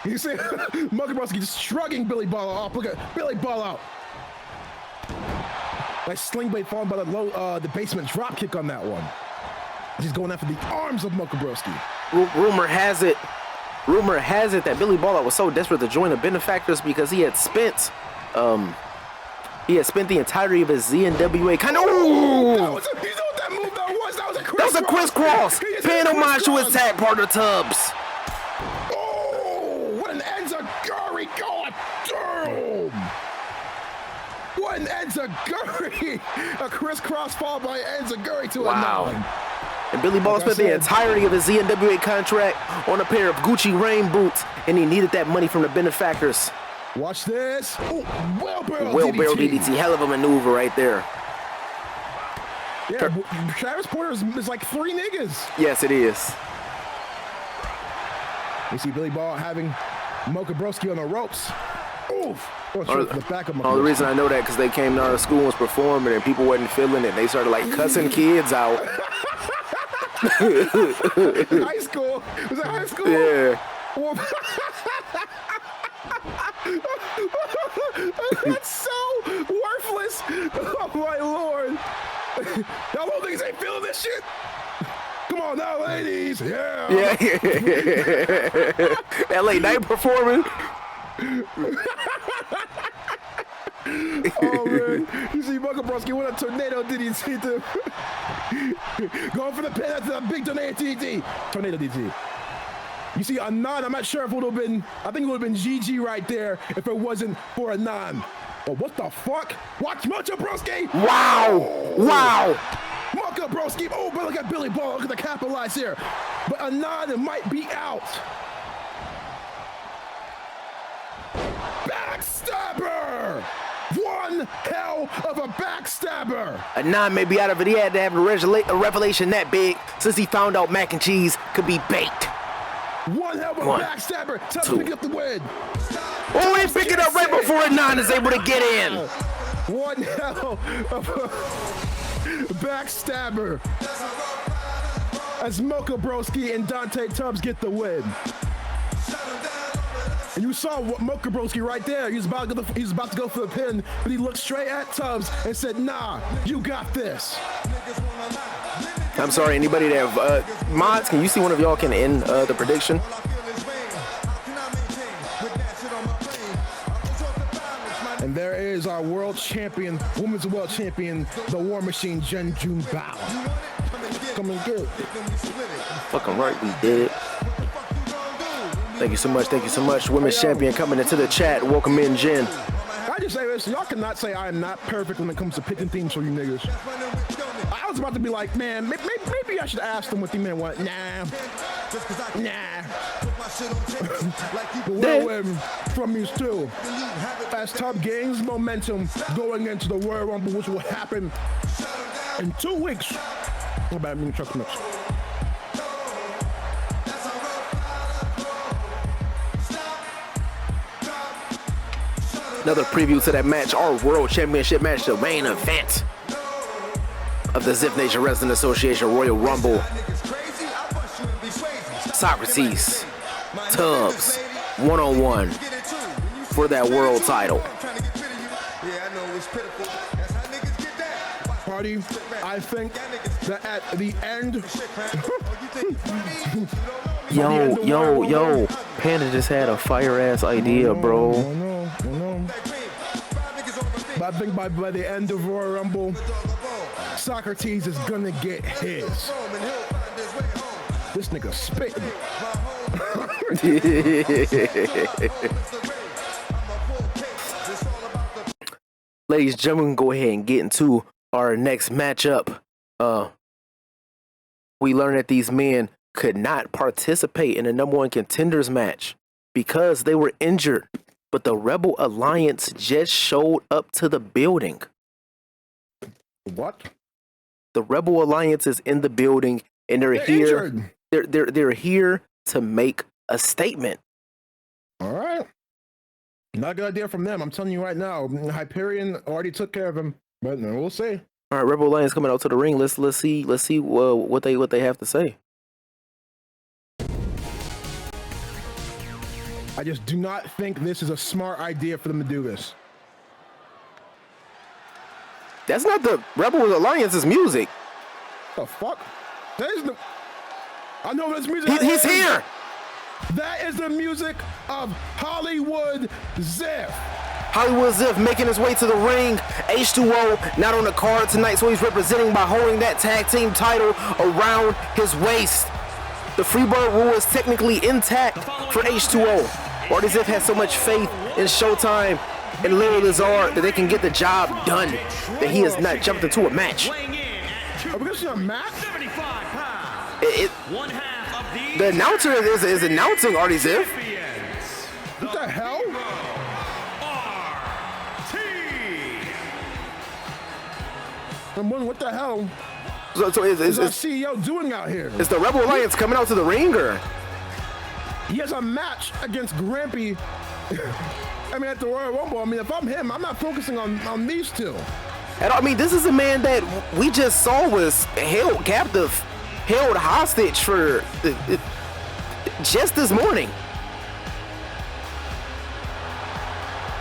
You see Mocha Broski just shrugging Billy Ball off. Look at Billy Ball out. Nice sling blade falling by the basement drop kick on that one. He's going after the arms of Mocha Broski. Rumor has it that Billy Ball was so desperate to join the Benefactors because he had spent the entirety of his ZNWA kind of. You know what that move that was? That was a crisscross. That was a crisscross. Paying homage to his tag partner Tubbs. Oh, what an enziguri. God damn. Enziguri. A crisscross fall by Enziguri to a Wow. 9. And Billy Ball Like I spent the said- entirety of his ZNWA contract on a pair of Gucci rain boots, and he needed that money from the Benefactors. Watch this. Ooh, wheelbarrow Wheelbarrow DDT. DDT, hell of a maneuver right there. Yeah, Travis Porter is like 3 niggas. Yes, it is. You see Billy Ball having Mocha Broski on the ropes. Oof. Oh, straight to the back of my The reason I know that because they came to our school and was performing and people wasn't feeling it. They started like cussing kids out. High school. Was that high school? Yeah. Well, that's so worthless. Oh my lord. Y'all little niggas ain't feeling this shit. Come on now, ladies. Yeah. That late night performing. Oh man. You see Mocha Broski with a tornado DDT too. Going for the pin after that big tornado DDT. Tornado DDT. You see a 9, I'm not sure if it would have been, I think it would have been GG right there if it wasn't for a 9. Oh, what the fuck? Watch Mocha Broski. Wow. Wow. Mocha Broski. Oh, but look at Billy Ball. Look at the capitalize here. But a 9 might be out. Backstabber. One hell of a backstabber. A 9 may be out of it. He had to have a revelation that big since he found out mac and cheese could be baked. One hell of a One, backstabber. Tubbs two. pick up the win. Oh, he pick it up right before a 9 is able to get in. One hell of a backstabber. As Mocha Broski and Dante Tubbs get the win. And you saw what Mocha Broski right there. He was about to go for the pin, but he looked straight at Tubbs and said, "Nah, you got this." I'm sorry, anybody that have mods, can you see one of y'all can end the prediction? And there is our world champion, women's world champion, the War Machine, Jen June Bao. Coming good. Fucking right, we did. Thank you so much. Thank you so much. Women's champion coming into the chat. Welcome in, Jen. I just say this, y'all cannot say I am not perfect when it comes to picking themes for you niggas. I was about to be like, man, maybe I should ask them what the men want. Nah. But we'll win from these two. As Tubb gains momentum going into the Royal Rumble, which will happen in 2 weeks. What about me, Chuck Smith? Another preview to that match, our World Championship match, the main event of the Zip Nation Wrestling Association Royal Rumble. Socrates, Tubbs, one-on-one for that world title. Party, I think that at the end... Yo, Panda just had a fire-ass idea, bro. I know. But I think by the end of Royal Rumble, Socrates is gonna get his. This nigga spitting. Ladies and gentlemen, go ahead and get into our next matchup. We learned that these men could not participate in the #1 contenders match because they were injured. But the Rebel Alliance just showed up to the building. What? The Rebel Alliance is in the building, and they're here. Injured. They're here to make a statement. All right. Not a good idea from them. I'm telling you right now. Hyperion already took care of him, but we'll see. All right, Rebel Alliance coming out to the ring. Let's see what they have to say. I just do not think this is a smart idea for them to do this. That's not the Rebel Alliance's music. The fuck? That is the... I know this music. He's here. That is the music of Hollywood Ziff. Hollywood Ziff making his way to the ring. H2O not on the card tonight, so he's representing by holding that tag team title around his waist. The Freebird rule is technically intact for H2O. Artie Ziff has so much faith in Showtime and Larry Lazard that they can get the job done, that he has not jumped into a match. Weighing in at Are we gonna see a match? 75 pounds. One half of the The announcer is announcing Artie Ziff. champions. What the hell? RT. I'm wondering what the hell So is our CEO doing out here? is the Rebel Alliance coming out to the ring, or? He has a match against Grampy. I mean, at the Royal Rumble. I mean, if I'm him, I'm not focusing on these two. And I mean, this is a man that we just saw was held captive, held hostage for just this morning.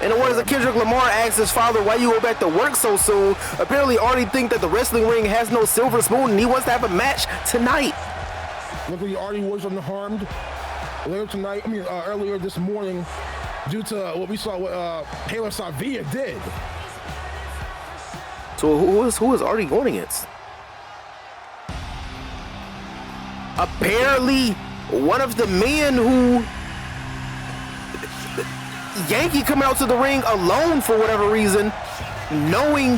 And the words of Kendrick Lamar asked his father, why you go back to work so soon? Apparently, Artie think that the wrestling ring has no silver spoon, and he wants to have a match tonight. Luckily, Artie was unharmed later tonight. I mean, earlier this morning, due to what we saw what Taylor Savia did. So who is Artie going against? Apparently, one of the men who Yankee coming out to the ring alone for whatever reason, knowing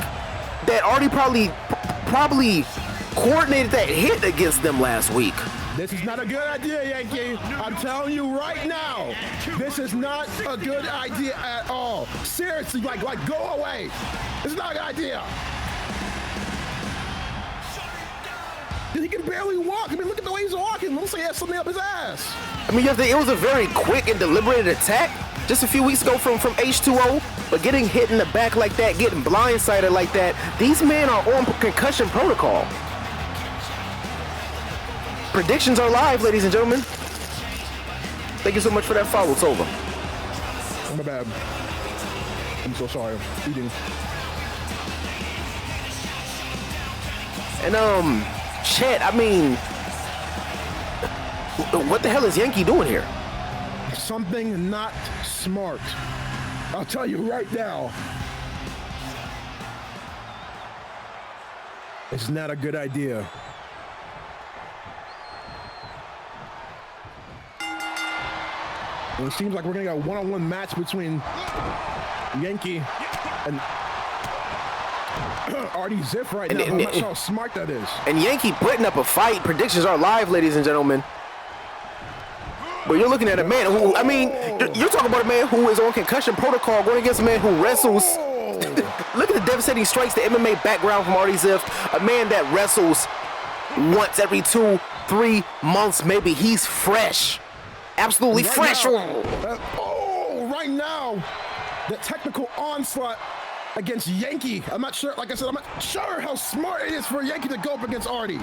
that Artie probably coordinated that hit against them last week. This is not a good idea, Yankee. I'm telling you right now, this is not a good idea at all. Seriously, like go away. This is not a good idea. He can barely walk. I mean, look at the way he's walking. Looks like he has something up his ass. I mean, it was a very quick and deliberate attack just a few weeks ago from H2O, but getting hit in the back like that, getting blindsided like that, these men are on concussion protocol. Predictions are live, ladies and gentlemen. Thank you so much for that follow. It's over. My bad. I'm so sorry. I'm eating. And Chet, I mean, what the hell is Yankee doing here? Something not smart. I'll tell you right now. It's not a good idea. And it seems like we're gonna get a one-on-one match between Yankee and Artie Ziff right now. I'm not sure how smart that is. And Yankee putting up a fight. Predictions are live, ladies and gentlemen. But you're looking at a man who, I mean, you're talking about a man who is on concussion protocol going against a man who wrestles. Look at the devastating strikes, the MMA background from Artie Ziff. A man that wrestles once every 2-3 months, maybe. He's fresh. Absolutely Right fresh. now, right now, the technical onslaught against Yankee. I'm not sure, like I said, I'm not sure how smart it is for Yankee to go up against Artie.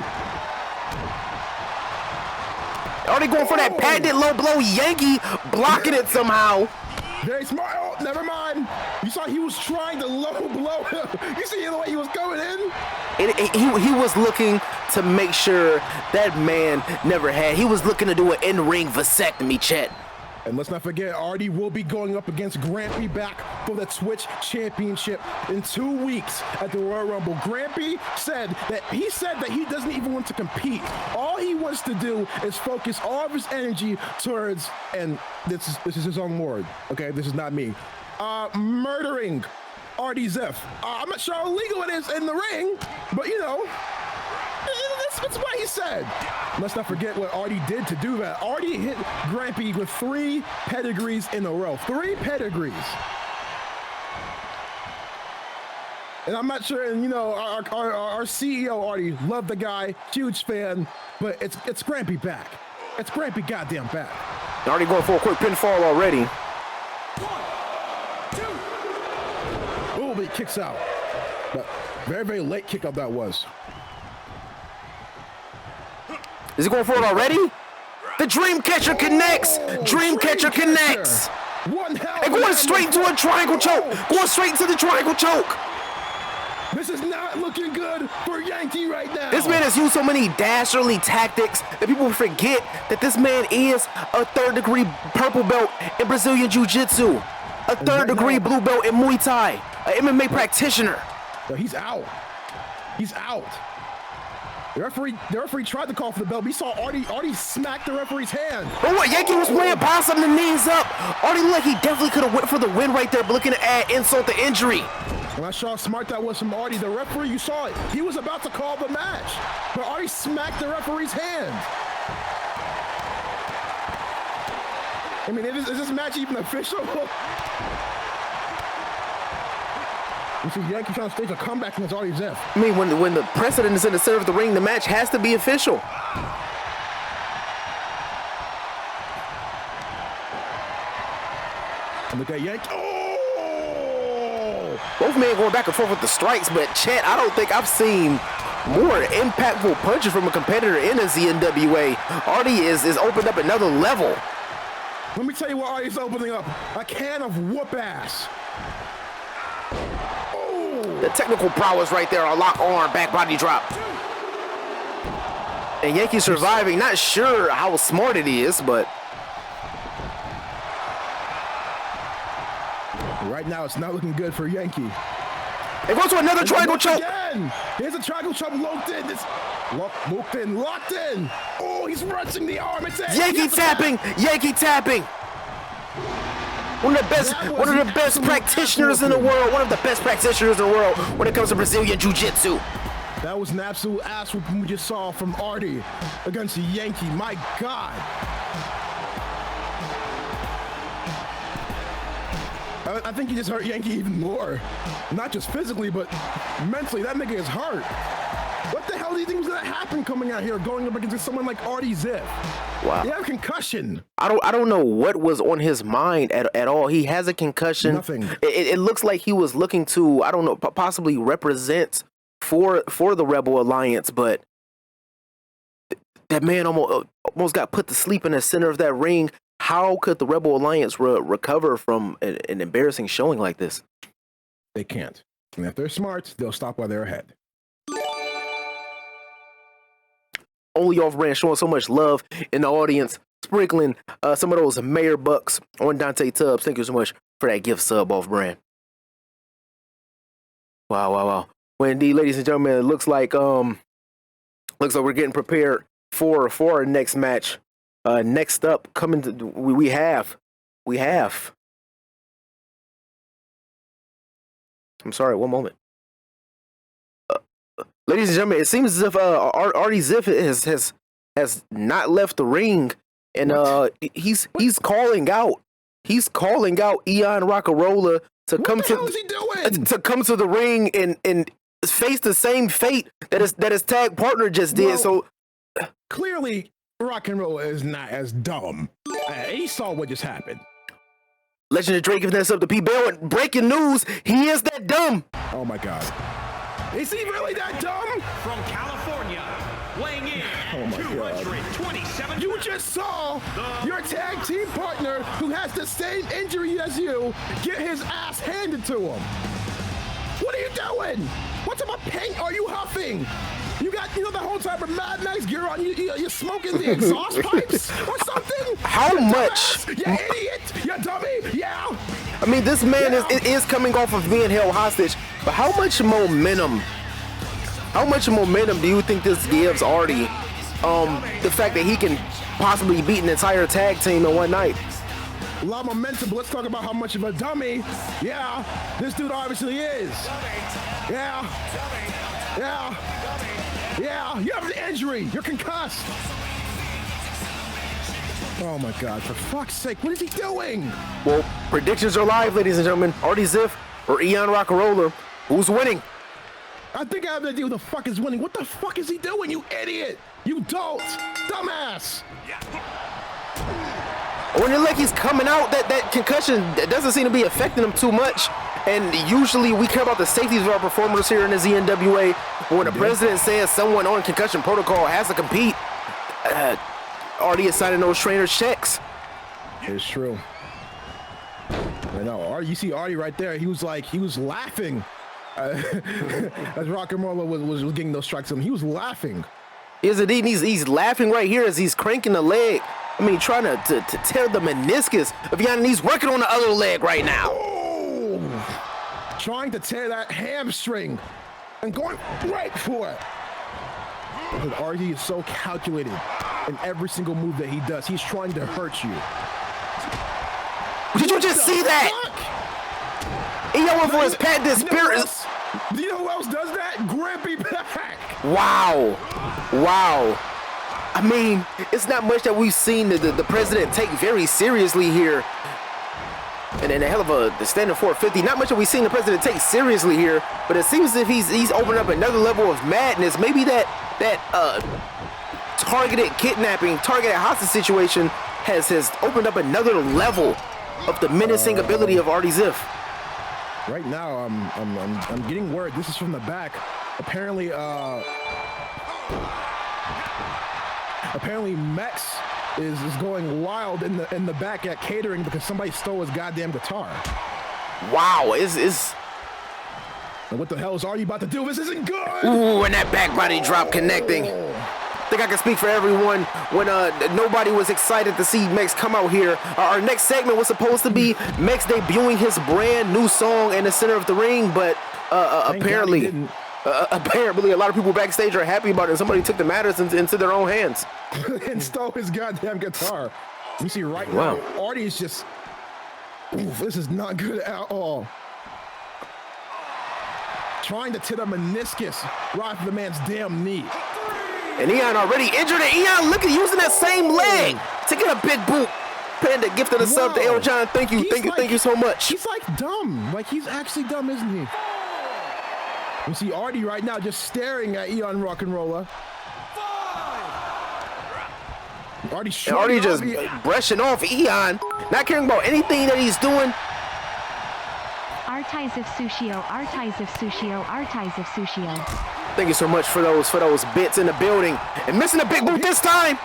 Already going for that patented low blow. Yankee blocking it somehow. Very smart. Oh, never mind. You saw he was trying to low blow him. You see the way he was going in? He was looking to make sure that man never had. He was looking to do an in-ring vasectomy, Chet. And let's not forget, Artie will be going up against Grampy back for the Twitch Championship in 2 weeks at the Royal Rumble. Grampy said that he doesn't even want to compete. All he wants to do is focus all of his energy towards, and this is his own word, okay? This is not me. Murdering Artie Ziff. I'm not sure how illegal it is in the ring, but you know, that's what he said. Let's not forget what Artie did to do that. Artie hit Grampy with 3 pedigrees in a row. 3 pedigrees. And I'm not sure, and you know, our CEO Artie, love the guy, huge fan, but it's Grampy back. It's Grampy goddamn back. Already going for a quick pinfall already. 1, 2. Oh, but he kicks out. But very, very late kick out that was. Is he going for it already? The Dreamcatcher connects. Dreamcatcher connects. One hell. And going straight into a triangle choke. Going straight into the triangle choke. This is not looking good for Yankee right now. This man has used so many dastardly tactics that people forget that this man is a 3rd-degree purple belt in Brazilian Jiu-Jitsu, a 3rd-degree blue belt in Muay Thai, an MMA practitioner. But he's out. He's out. The referee tried to call for the bell, but he saw Artie smacked the referee's hand. Oh, what? Yankee was playing possum, the knees up. Artie looked like he definitely could have went for the win right there, but looking to add insult to injury. And I saw how smart that was from Artie. The referee, you saw it. He was about to call the match, but Artie smacked the referee's hand. I mean, is this match even official? You see Yankee trying to stage a comeback against Artie Ziff. I mean, when the precedent is in the center of the ring, the match has to be official. And look at Yankee. Oh! Both men going back and forth with the strikes, but Chet, I don't think I've seen more impactful punches from a competitor in the ZNWA. Artie is opened up another level. Let me tell you what Artie's opening up. A can of whoop ass. The technical prowess right there, a lock arm, back body drop. And Yankee surviving, not sure how smart it is, but right now it's not looking good for Yankee. it goes to another triangle choke. Again. Here's a triangle choke locked in. Locked in. Oh, he's wrenching the arm. It's Yankee tapping. One of the best practitioners in the world. One of the best practitioners in the world when it comes to Brazilian Jiu-Jitsu. That was an absolute ass whooping we just saw from Artie against the Yankee. My God. I think he just hurt Yankee even more. Not just physically, but mentally. That nigga is hurt. What the hell do you think was gonna happen coming out here going up against someone like Artie Ziff? Wow. He had a concussion. I don't know what was on his mind at all. He has a concussion. Nothing. It looks like he was looking to, I don't know, possibly represent for the Rebel Alliance, but that man almost got put to sleep in the center of that ring. How could the Rebel Alliance recover from an embarrassing showing like this? They can't. And if they're smart, they'll stop while they're ahead. Only Off-Brand showing so much love in the audience, sprinkling some of those Mayor bucks on Dante Tubbs. Thank you so much for that gift sub, Off-Brand. Wow. Well, indeed, ladies and gentlemen, it looks like we're getting prepared for our next match. Next up, coming to we have. I'm sorry, one moment. Ladies and gentlemen, it seems as if Artie Ziff has not left the ring, and he's calling out. He's calling out Ian Rockarola to come to the ring and face the same fate that his tag partner just did. So clearly, Rock and Roll is not as dumb. He saw what just happened. Legend of Drake giving this up to P. Bell, and breaking news, he is that dumb. Oh my God. Is he really that dumb? From California, weighing in at 227. You just saw your tag team partner who has the same injury as you get his ass handed to him. What are you doing? What type of paint are you huffing? You got, the whole type of Mad Max gear on. You're smoking the exhaust pipes or something? How much? You idiot! You dummy! Yeah! I mean, this man is coming off of being held hostage, but how much momentum do you think this gives Artie? The fact that he can possibly beat an entire tag team in one night. A lot of momentum, but let's talk about how much of a dummy, this dude obviously is. Yeah, you have an injury. You're concussed. Oh my God, for fuck's sake, what is he doing? Well, predictions are live, ladies and gentlemen. Artie Ziff or Ian Rockarola, who's winning? I think I have no idea who the fuck is winning. What the fuck is he doing, you idiot? You dolt, dumbass. When you're like he's coming out, that concussion that doesn't seem to be affecting him too much. And usually we care about the safety of our performers here in the ZNWA. When the president says someone on concussion protocol has to compete, Artie is signing those trainers' checks. It's true. I know. You see Artie right there. He was laughing as Rock and Rolla was getting those strikes on him. He was laughing. Yes, indeed. He's laughing right here as he's cranking the leg. I mean, trying to tear the meniscus of Yan, and he's working on the other leg right now. Oh, trying to tear that hamstring and going right for it. Because RD is so calculated in every single move that he does. He's trying to hurt you. Did you just see that? Ian went for his pet this spirit. Do you know who else does that? Grampy Pack. Wow. Wow. I mean, it's not much that we've seen the president take very seriously here. And then a hell of the standard 450. Not much that we've seen the president take seriously here, but it seems as if he's opened up another level of madness. Maybe that targeted kidnapping, targeted hostage situation has opened up another level of the menacing ability of Artie Ziff. Right now, I'm getting word. This is from the back. Apparently, Mex is going wild in the back at catering because somebody stole his goddamn guitar. Wow, And what the hell is Artie about to do? This isn't good. Ooh, and that back body drop connecting. I think I can speak for everyone when nobody was excited to see Mex come out here. Our next segment was supposed to be Mex debuting his brand new song in the center of the ring, but apparently a lot of people backstage are happy about it. Somebody took the matters into their own hands. And stole his goddamn guitar. You see right Wow. now, Artie is just, this is not good at all. Trying to tip a meniscus right for the man's damn knee. And Ian already injured it. Ian, look at using that same leg to get a big boot. Panda gifted a sub to L. John. Thank you so much. He's like dumb. Like he's actually dumb, isn't he? You see Artie right now just staring at Eon Rock'n'Roller. Artie just brushing off Eon, not caring about anything that he's doing. Artize of Sushio, Artize of Sushio, Artize of Sushio. Thank you so much for those bits in the building. And missing a big boot this time.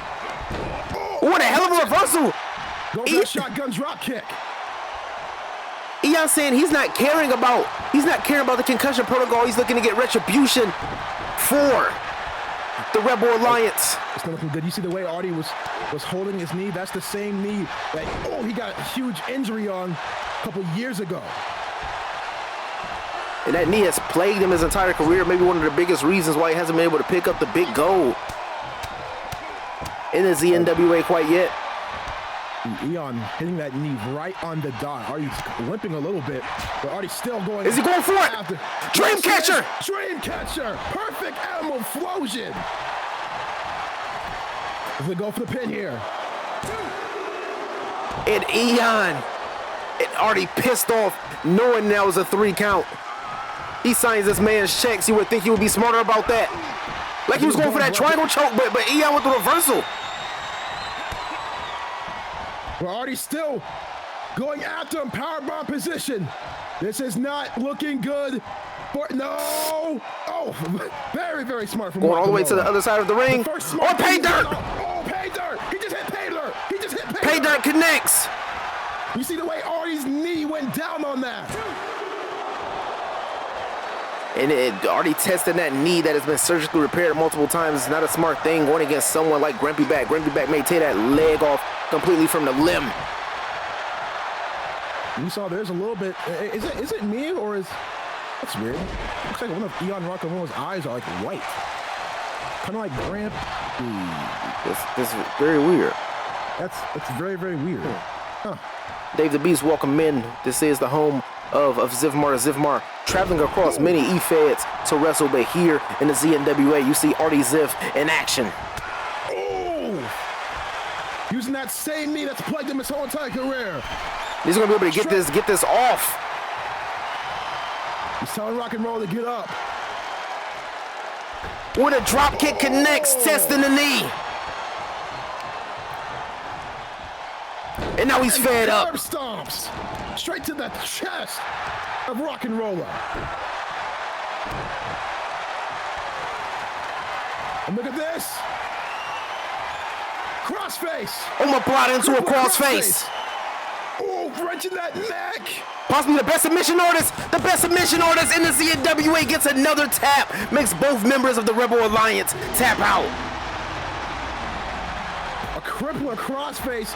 What a hell of a reversal. Go for a shotgun drop kick. Eon saying he's not caring about the concussion protocol. He's looking to get retribution for the Rebel Alliance. It's not looking good. You see the way Artie was holding his knee? That's the same knee that he got a huge injury on a couple years ago. And that knee has plagued him his entire career. Maybe one of the biggest reasons why he hasn't been able to pick up the big gold in the ZNWA quite yet. Eon hitting that knee right on the dot. Artie's limping a little bit, but Artie's still going. Is he going for it? Dreamcatcher! Dreamcatcher! Perfect animal explosion! They go for the pin here. And Eon and Artie pissed off knowing that was a 3 count. He signs this man's checks. You would think he would be smarter about that. Like he was going for that triangle choke, but Eon with the reversal. Well, Artie's still going after him, powerbomb position. This is not looking good. No! Oh, very, very smart from going all the way to the other side of the ring. Oh, pay dirt! Oh, pay dirt! He just hit pay dirt! He just hit pay dirt connects. You see the way Artie's knee went down on that. And Artie testing that knee that has been surgically repaired multiple times. It's not a smart thing going against someone like Grampy Back. Grampy Back may take that leg off completely from the limb. You saw there's a little bit. Is it me or is that's weird? Looks like one of Eon Rock'n'Roll's eyes are like white, kind of like Gramp. This is very weird. That's very, very weird. Huh. Dave the Beast, welcome in. This is the home of Zivmar. Zivmar traveling across many E-Feds to wrestle, but here in the ZNWA, you see Artie Ziff in action. Oh! Using that same knee that's plagued him his whole entire career. He's gonna be able to get this off. He's telling Rock'n'Roll to get up. When a drop kick connects, testing the knee. And now he's fed up. Curb stomps straight to the chest of Rock'n'Roller. And look at this. Crossface. Omoplata into a crossface. Oh, wrenching that neck. Possibly the best submission artist. The best submission artist in the ZNWA gets another tap. Makes both members of the Rebel Alliance tap out. A crippler crossface.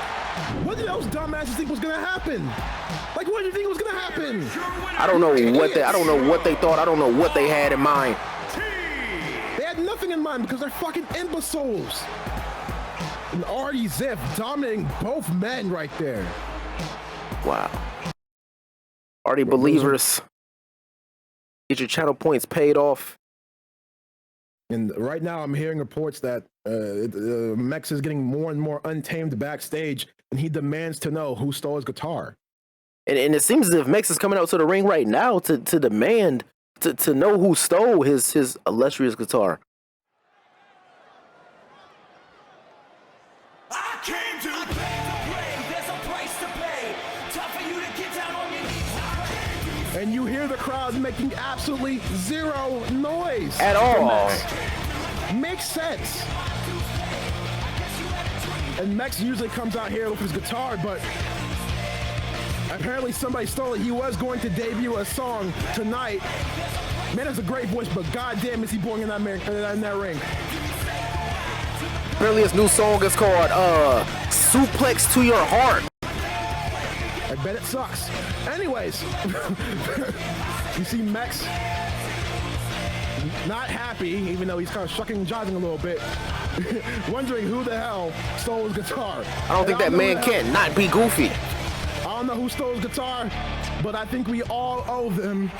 What did those dumbasses think was gonna happen? Like, what did you think was gonna happen? I don't know what they thought. I don't know what they had in mind. They had nothing in mind because they're fucking imbeciles. And Artie Ziff dominating both men right there. Wow. Artie believers, get your channel points paid off. And right now I'm hearing reports that Mex is getting more and more untamed backstage, and he demands to know who stole his guitar. And it seems as if Mex is coming out to the ring right now to demand to know who stole his illustrious guitar. I came to play. There's a price to pay. Time for you to get down on your knees. And you hear the crowd making absolutely zero noise. At all. Makes sense. And Mex usually comes out here with his guitar, but apparently somebody stole it. He was going to debut a song tonight. Man has a great voice, but goddamn is he boring in that ring. Apparently his new song is called Suplex to Your Heart. I bet it sucks. Anyways, you see Mex not happy, even though he's kind of shucking and jiving a little bit, wondering who the hell stole his guitar. I don't think that man can't not be goofy. I don't know who stole his guitar, but I think we all owe them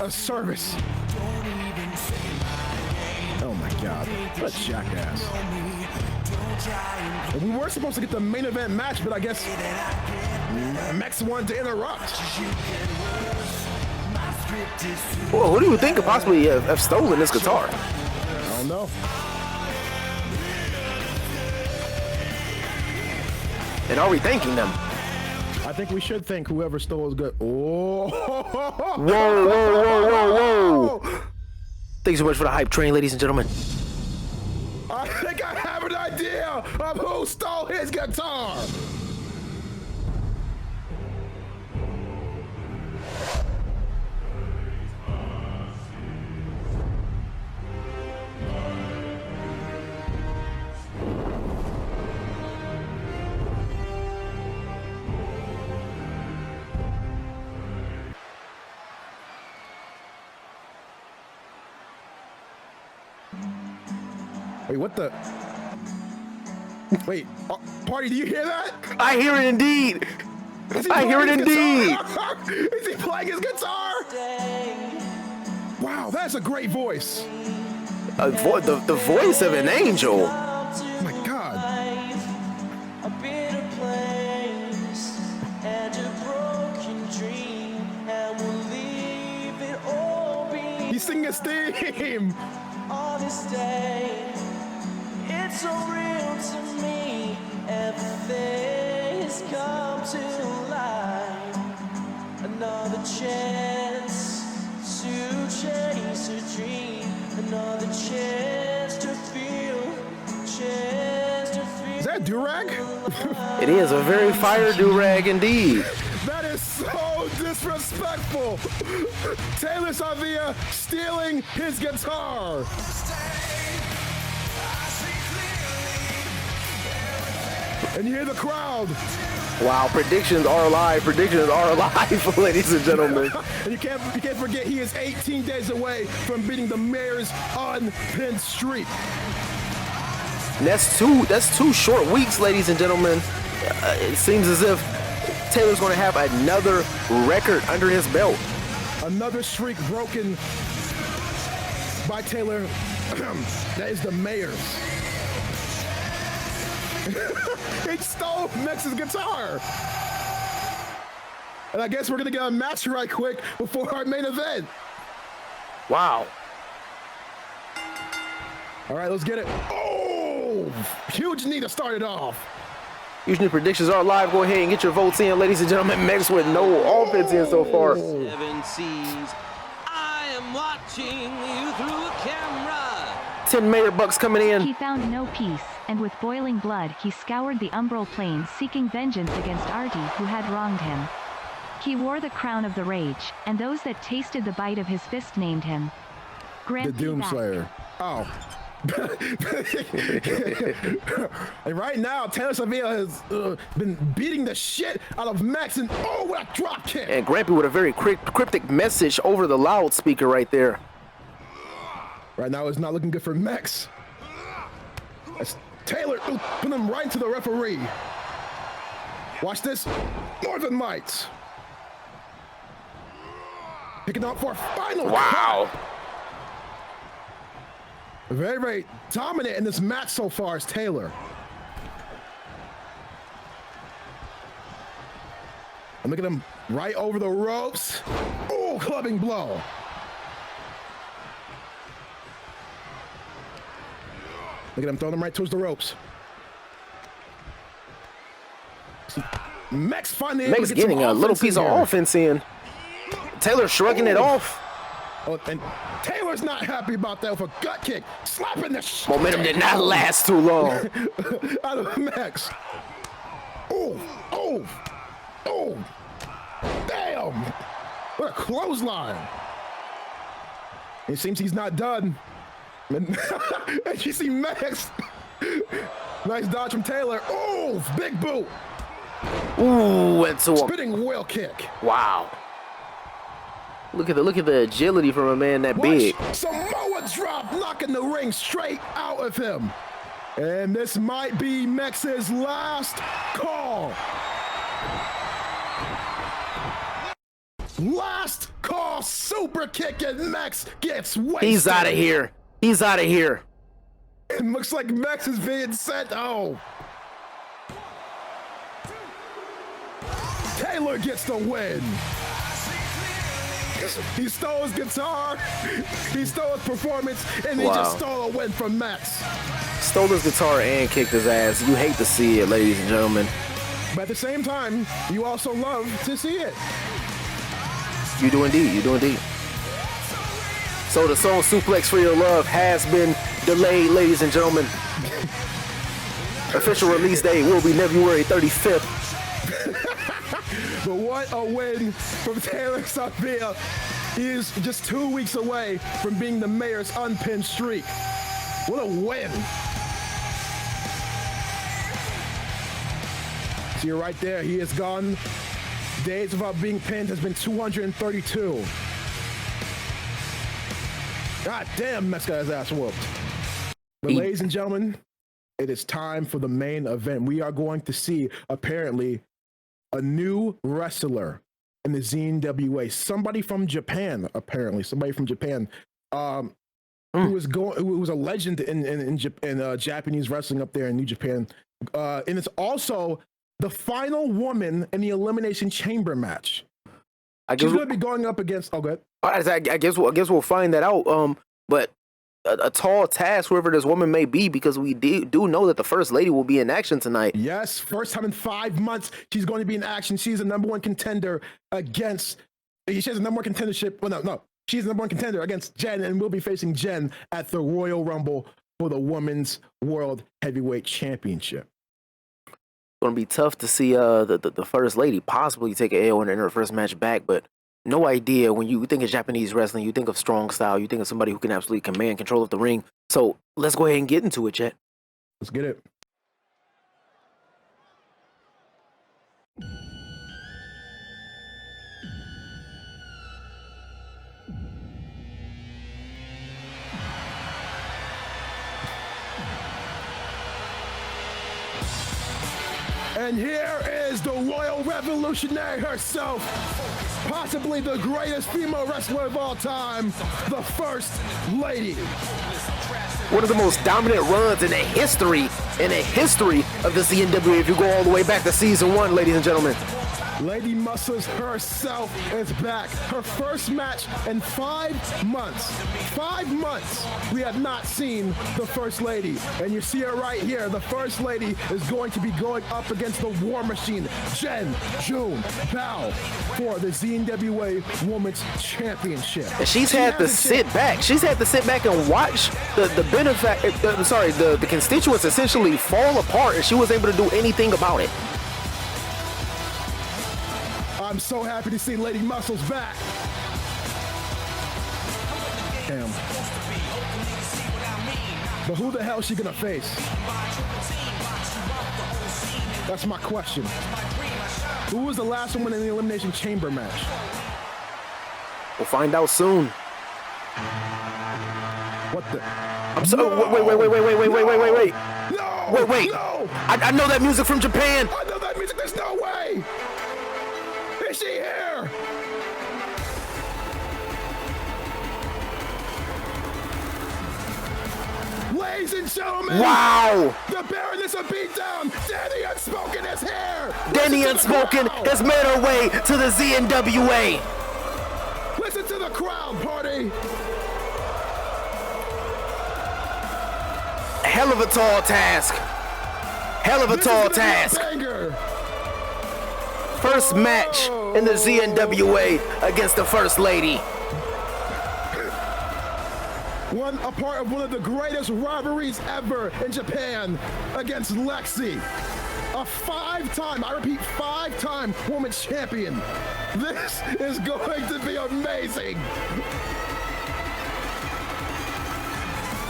a service. Oh my God, what a jackass. We were supposed to get the main event match, but I guess Mex wanted to interrupt. Well, who do you think could possibly have stolen this guitar? I don't know. And are we thanking them? I think we should thank whoever stole his good. Oh! Whoa, whoa, whoa, whoa, whoa! Thanks so much for the hype train, ladies and gentlemen. I think I have an idea of who stole his guitar. Wait, what the? Wait, Party, do you hear that? I hear it indeed. I hear it indeed. Is he playing his guitar? Wow, that's a great voice. The voice of an angel. Oh my God. He's singing his theme. On this day, it's so real to me. Everything has come to life. Another chance to chase a dream. Another chance to feel. Is that a do-rag? It is a very fire do-rag indeed. That is so disrespectful. Taylor Savia stealing his guitar. And you hear the crowd. Wow, predictions are alive. Predictions are alive, ladies and gentlemen. And you can't forget he is 18 days away from beating the mayor's unpinned streak. And that's two short weeks, ladies and gentlemen. It seems as if Taylor's going to have another record under his belt. Another streak broken by Taylor. That is the mayor's. He stole Mex's guitar. And I guess we're going to get a match right quick before our main event. Wow. All right, let's get it. Oh, huge knee to start it off. Usually predictions are live. Go ahead and get your votes in, ladies and gentlemen. Mex with no offense in so far. Seven seas. I am watching you through a camera. 10 mayor bucks coming in. He found no peace, and with boiling blood he scoured the umbral plains seeking vengeance against Artie who had wronged him. He wore the crown of the rage, and those that tasted the bite of his fist named him The Doomslayer. Oh. And right now, Taylor Savia has been beating the shit out of Mex, and oh, what a drop kick! And Grampy with a very cryptic message over the loudspeaker right there. Right now, it's not looking good for Mex. That's Taylor putting him right to the referee. Watch this. Northern Lights. Picking up for a final. Wow. Very, very dominant in this match so far is Taylor. And look at him right over the ropes. Ooh, clubbing blow. Look at him throwing him right towards the ropes. Mex finally Mex getting a little piece of offense in. Taylor shrugging it off. Oh, and Taylor's not happy about that with a gut kick. Slapping the shit. Momentum did not last too long. Out of Mex. Oh, oh, oh. Damn. What a clothesline. It seems he's not done. And you see Mex. Nice dodge from Taylor. Oh, big boot. Ooh, into a spinning wheel kick. Wow. Look at the agility from a man that big. Samoa drop, knocking the ring straight out of him. And this might be Mex's last call. Last call, super kick, and Mex gets wasted. He's out of here. He's out of here. It looks like Mex is being sent home. Taylor gets the win. He stole his guitar, he stole his performance, and he just stole a win from Mex. Stole his guitar and kicked his ass. You hate to see it, ladies and gentlemen. But at the same time, you also love to see it. You do indeed, you do indeed. So the song Suplex for Your Love has been delayed, ladies and gentlemen. Official release date will be February 35th. But what a win from Taylor Savia. He is just 2 weeks away from being the mayor's unpinned streak. What a win. See right there, he is gone. Days without being pinned has been 232. God damn, Mex got his ass whooped. But ladies and gentlemen, it is time for the main event. We are going to see, apparently, a new wrestler in the ZNWA. Somebody from Japan, apparently. Somebody from Japan. Who was a legend in Japanese wrestling up there in New Japan. And it's also the final woman in the Elimination Chamber match. She's going to be going up against... Oh, good. I guess we'll find that out. But a tall task, whoever this woman may be, because we do know that the First Lady will be in action tonight. Yes, first time in 5 months she's going to be in action. She's the #1 contender against... She has a #1 contendership... Well, no. She's the #1 contender against Jen, and will be facing Jen at the Royal Rumble for the Women's World Heavyweight Championship. It's going to be tough to see the First Lady possibly take an L in her first match back, but no idea. When you think of Japanese wrestling, you think of strong style, you think of somebody who can absolutely command control of the ring. So let's go ahead and get into it, Chet. Let's get it. And here is the Royal Revolutionary herself, possibly the greatest female wrestler of all time, the First Lady. One of the most dominant runs in the history of the ZNWA, if you go all the way back to season 1, ladies and gentlemen. Lady Muscles herself is back. Her first match in 5 months. 5 months we have not seen the First Lady. And you see her right here. The First Lady is going to be going up against the War Machine, Jen June Bao, for the ZNWA Women's Championship. And she's had to sit back. She's had to sit back and watch the constituents essentially fall apart, and she was able to do anything about it. I'm so happy to see Lady Muscles back. Damn. But who the hell is she gonna face? That's my question. Who was the last woman in the Elimination Chamber match? We'll find out soon. What the? I'm so. Wait. No! Wait. No! I know that music from Japan. I know that music. There's no way! Is she here? Ladies and gentlemen, Wow! the Baroness of Beatdown, Danny Unspoken is here! Danny Listen to the Unspoken crowd. has made her way to the ZNWA. Listen to the crowd, party! Hell of a tall task. Hell of a This tall is gonna be a task. banger. First match in the ZNWA against the First Lady. A part of one of the greatest rivalries ever in Japan against Lexi. A five-time woman champion. This is going to be amazing.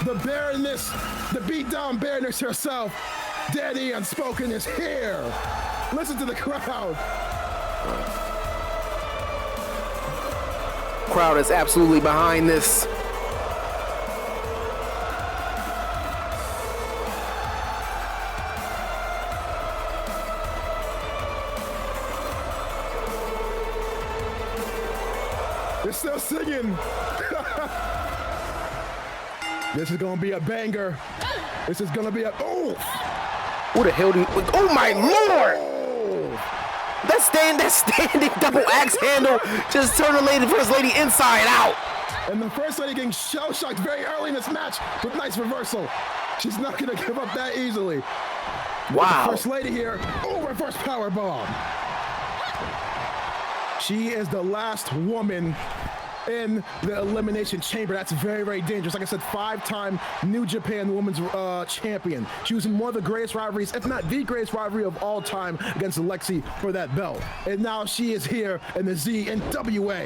The Baroness, the beatdown Baroness herself, Danny Unspoken is here. Listen to the crowd. Crowd is absolutely behind this. They're still singing. This is gonna be a banger. This is gonna be a Who the hell do you? Oh my lord! That standing double axe handle just turned the First Lady inside out. And the First Lady getting shell-shocked very early in this match with nice reversal. She's not gonna give up that easily. Wow. The First Lady here. Reverse power bomb. She is the last woman in the Elimination Chamber. That's very, very dangerous. Like I said, five-time New Japan Women's Champion. She was in one of the greatest rivalries, if not the greatest rivalry of all time, against Lexi for that belt. And now she is here in the ZNWA.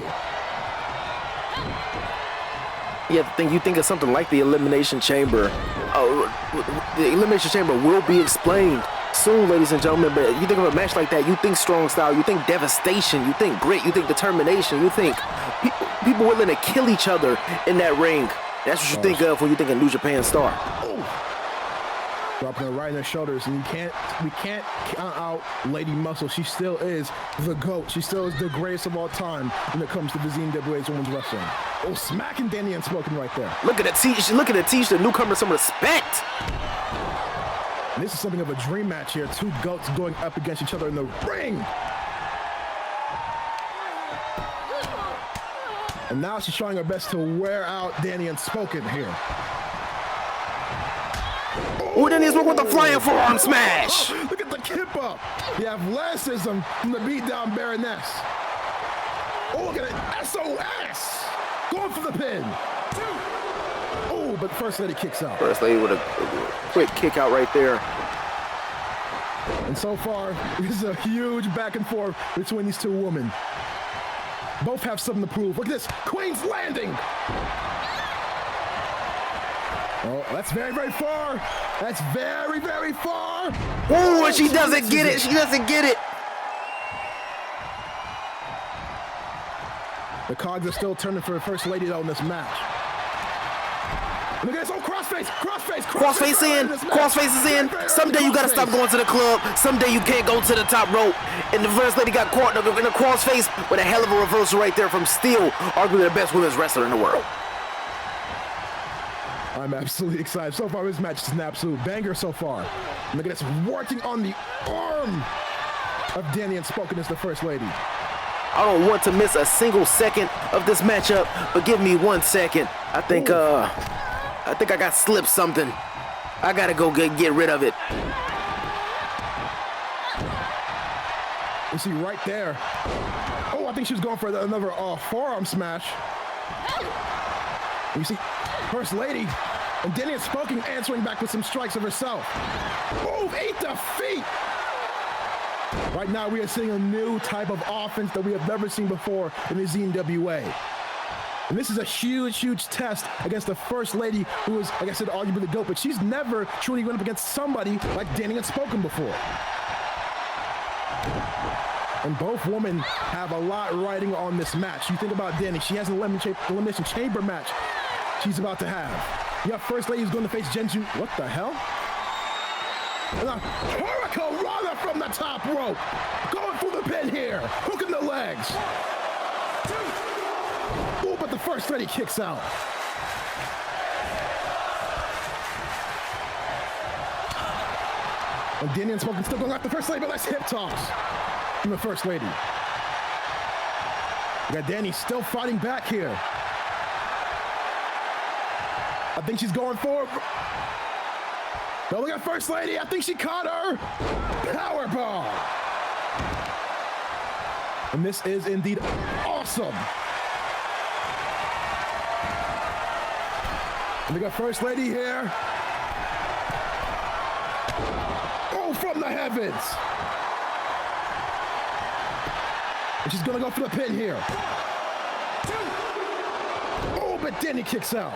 You think of something like the Elimination Chamber. The Elimination Chamber will be explained soon, ladies and gentlemen, but you think of a match like that, you think strong style, you think devastation, you think grit, you think determination, you think people willing to kill each other in that ring. That's what you think of when you think of New Japan Star. Dropping her right in her shoulders, and we can't count out Lady Muscle. She still is the GOAT. She still is the greatest of all time when it comes to the ZNWA's women's wrestling. Smacking Danny Unspoken right there. Look at the teach the newcomer some respect. And this is something of a dream match here. Two GOATs going up against each other in the ring. And now she's trying her best to wear out Danny Unspoken here. Danny's working with the flying forearm smash. Look at the kip up. The athleticism from the beatdown Baroness. Look at it. SOS. Going for the pin. But First Lady kicks out. First Lady with a quick kick out right there. And so far, this is a huge back and forth between these two women. Both have something to prove. Look at this. Queen's Landing. That's very, very far. That's very, very far. And she doesn't get it. She doesn't get it. The cogs are still turning for the First Lady though in this match. Look at this. Crossface. Crossface in. Crossface is in. Someday you gotta stop going to the club. Someday you can't go to the top rope. And the First Lady got caught in a crossface with a hell of a reversal right there from Steel, arguably the best women's wrestler in the world. I'm absolutely excited. So far, this match is an absolute banger so far. Look at this, working on the arm of Danny Unspoken as the First Lady. I don't want to miss a single second of this matchup, but give me 1 second. I think I got slipped something. I gotta go get rid of it. You see right there. I think she was going for another forearm smash. You see First Lady and Danny Unspoken answering back with some strikes of herself. Eat the feet. Right now we are seeing a new type of offense that we have never seen before in the ZNWA. And this is a huge, huge test against the First Lady, who is, like I said, arguably the GOAT, but she's never truly went up against somebody like Danny Unspoken before. And both women have a lot riding on this match. You think about Danny, she has an Elimination Chamber match she's about to have. You got First Lady who's going to face Genju. What the hell? And a Hurricane Rana from the top rope. Going for the pin here. Hooking the legs. Oh, but the First Lady kicks out. And Danny and Smoking still going after the First Lady, but that's hip toss from the First Lady. We got Danny still fighting back here. I think she's going for it. No, we got First Lady. I think she caught her. Powerbomb. And this is indeed awesome. And we got First Lady here. Oh, from the heavens. And she's going to go for the pin here. Oh, but Danny kicks out.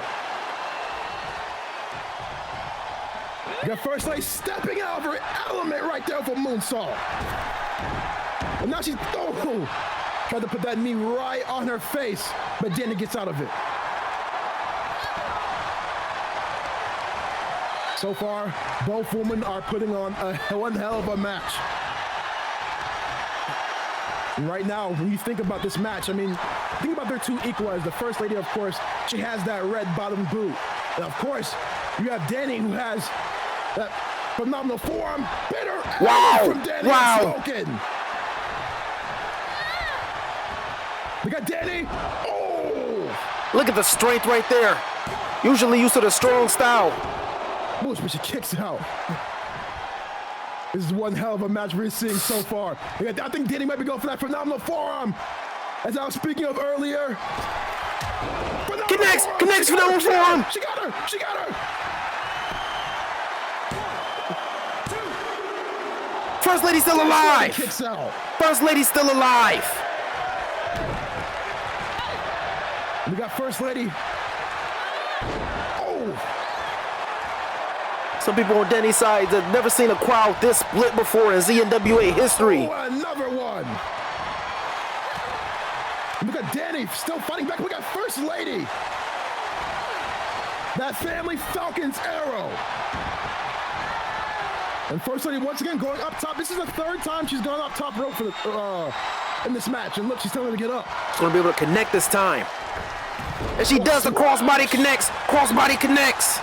You got First Lady stepping out of her element right there for moonsault. And now she's, tried to put that knee right on her face, but Danny gets out of it. So far, both women are putting on one hell of a match. And right now, when you think about this match, I mean, think about their two equalizers. The First Lady, of course, she has that red bottom boot. And of course, you have Danny, who has that phenomenal forearm. Bitter from Danny. Wow. Smoking. We got Danny. Oh! Look at the strength right there. Usually used to the strong style. Bush, but she kicks out. This is one hell of a match we're seeing so far. I think Danny might be going for that phenomenal forearm. As I was speaking of earlier. Connects phenomenal forearm. She got her. She got her. First Lady still alive. Kicks out. First Lady still alive. We got First Lady. Oh. Some people on Danny's side have never seen a crowd this split before in ZNWA history. Oh, another one. We got Danny still fighting back. We got First Lady. That family Falcon's arrow. And First Lady once again going up top. This is the third time she's gone up top rope for the, in this match. And look, she's telling her to get up. She's going to be able to connect this time. And she does the crossbody connects. Crossbody connects.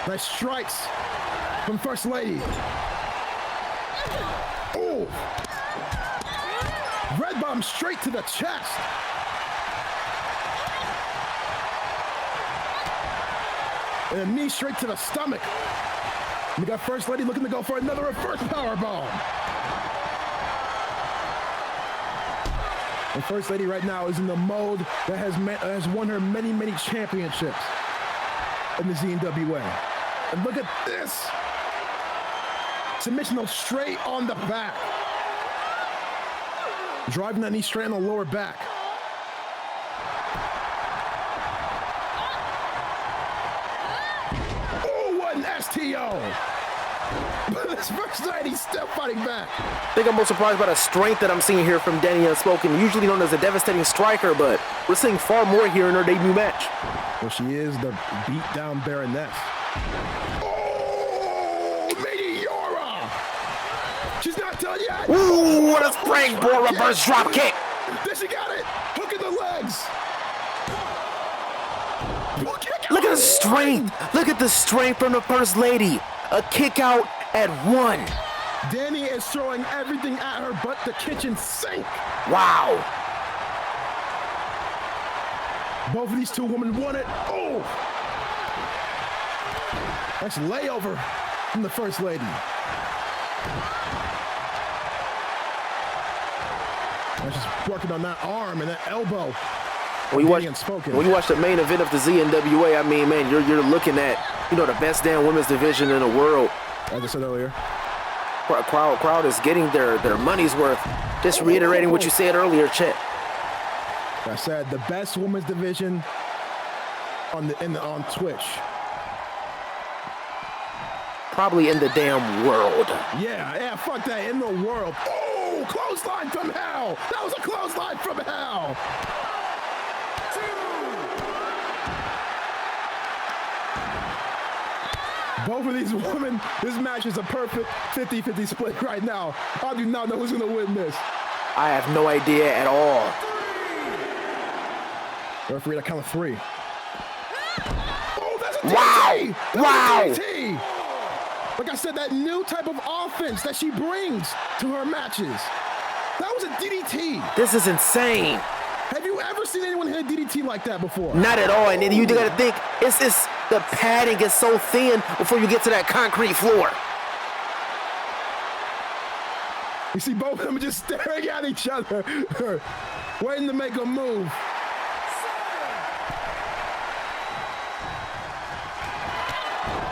Nice strikes from First Lady. Oh! Red bomb straight to the chest. And a knee straight to the stomach. We got First Lady looking to go for another reverse power bomb. And First Lady right now is in the mode that has won her many, many championships in the ZNWA. And look at this. Submission straight on the back. Driving that knee straight on the lower back. Oh, what an STO. But this First Lady's still fighting back. I think I'm most surprised by the strength that I'm seeing here from Danny Unspoken, usually known as a devastating striker, but we're seeing far more here in her debut match. Well, she is the beat-down Baroness. Oh, Meteora! She's not done yet. Ooh, what a springboard reverse drop kick. There she got it. Hook in the legs. Look at the strength. Look at the strength from the First Lady. A kick out at 1. Danny is throwing everything at her but the kitchen sink. Wow. Both of these two women won it. Oh! That's layover from the First Lady. That's just working on that arm and that elbow. When you watch the main event of the ZNWA, I mean, man, you're looking at, the best damn women's division in the world. As I said earlier. Crowd is getting their money's worth. Just reiterating what you said earlier, Chet. I said the best women's division on Twitch. Probably in the damn world. Yeah, fuck that, in the world. Oh! Oh, clothesline from hell. That was a clothesline from hell. Both of these women, this match is a perfect 50-50 split right now. I do not know who's going to win this. I have no idea at all. Referee, I count of 3. Oh, that's a DDT! Wow! Wow! A DDT! Like I said, that new type of offense that she brings to her matches. That was a DDT. This is insane. Have you ever seen anyone hit a DDT like that before? Not at all. And then you gotta think, it's the padding is so thin before you get to that concrete floor. You see both of them just staring at each other, waiting to make a move.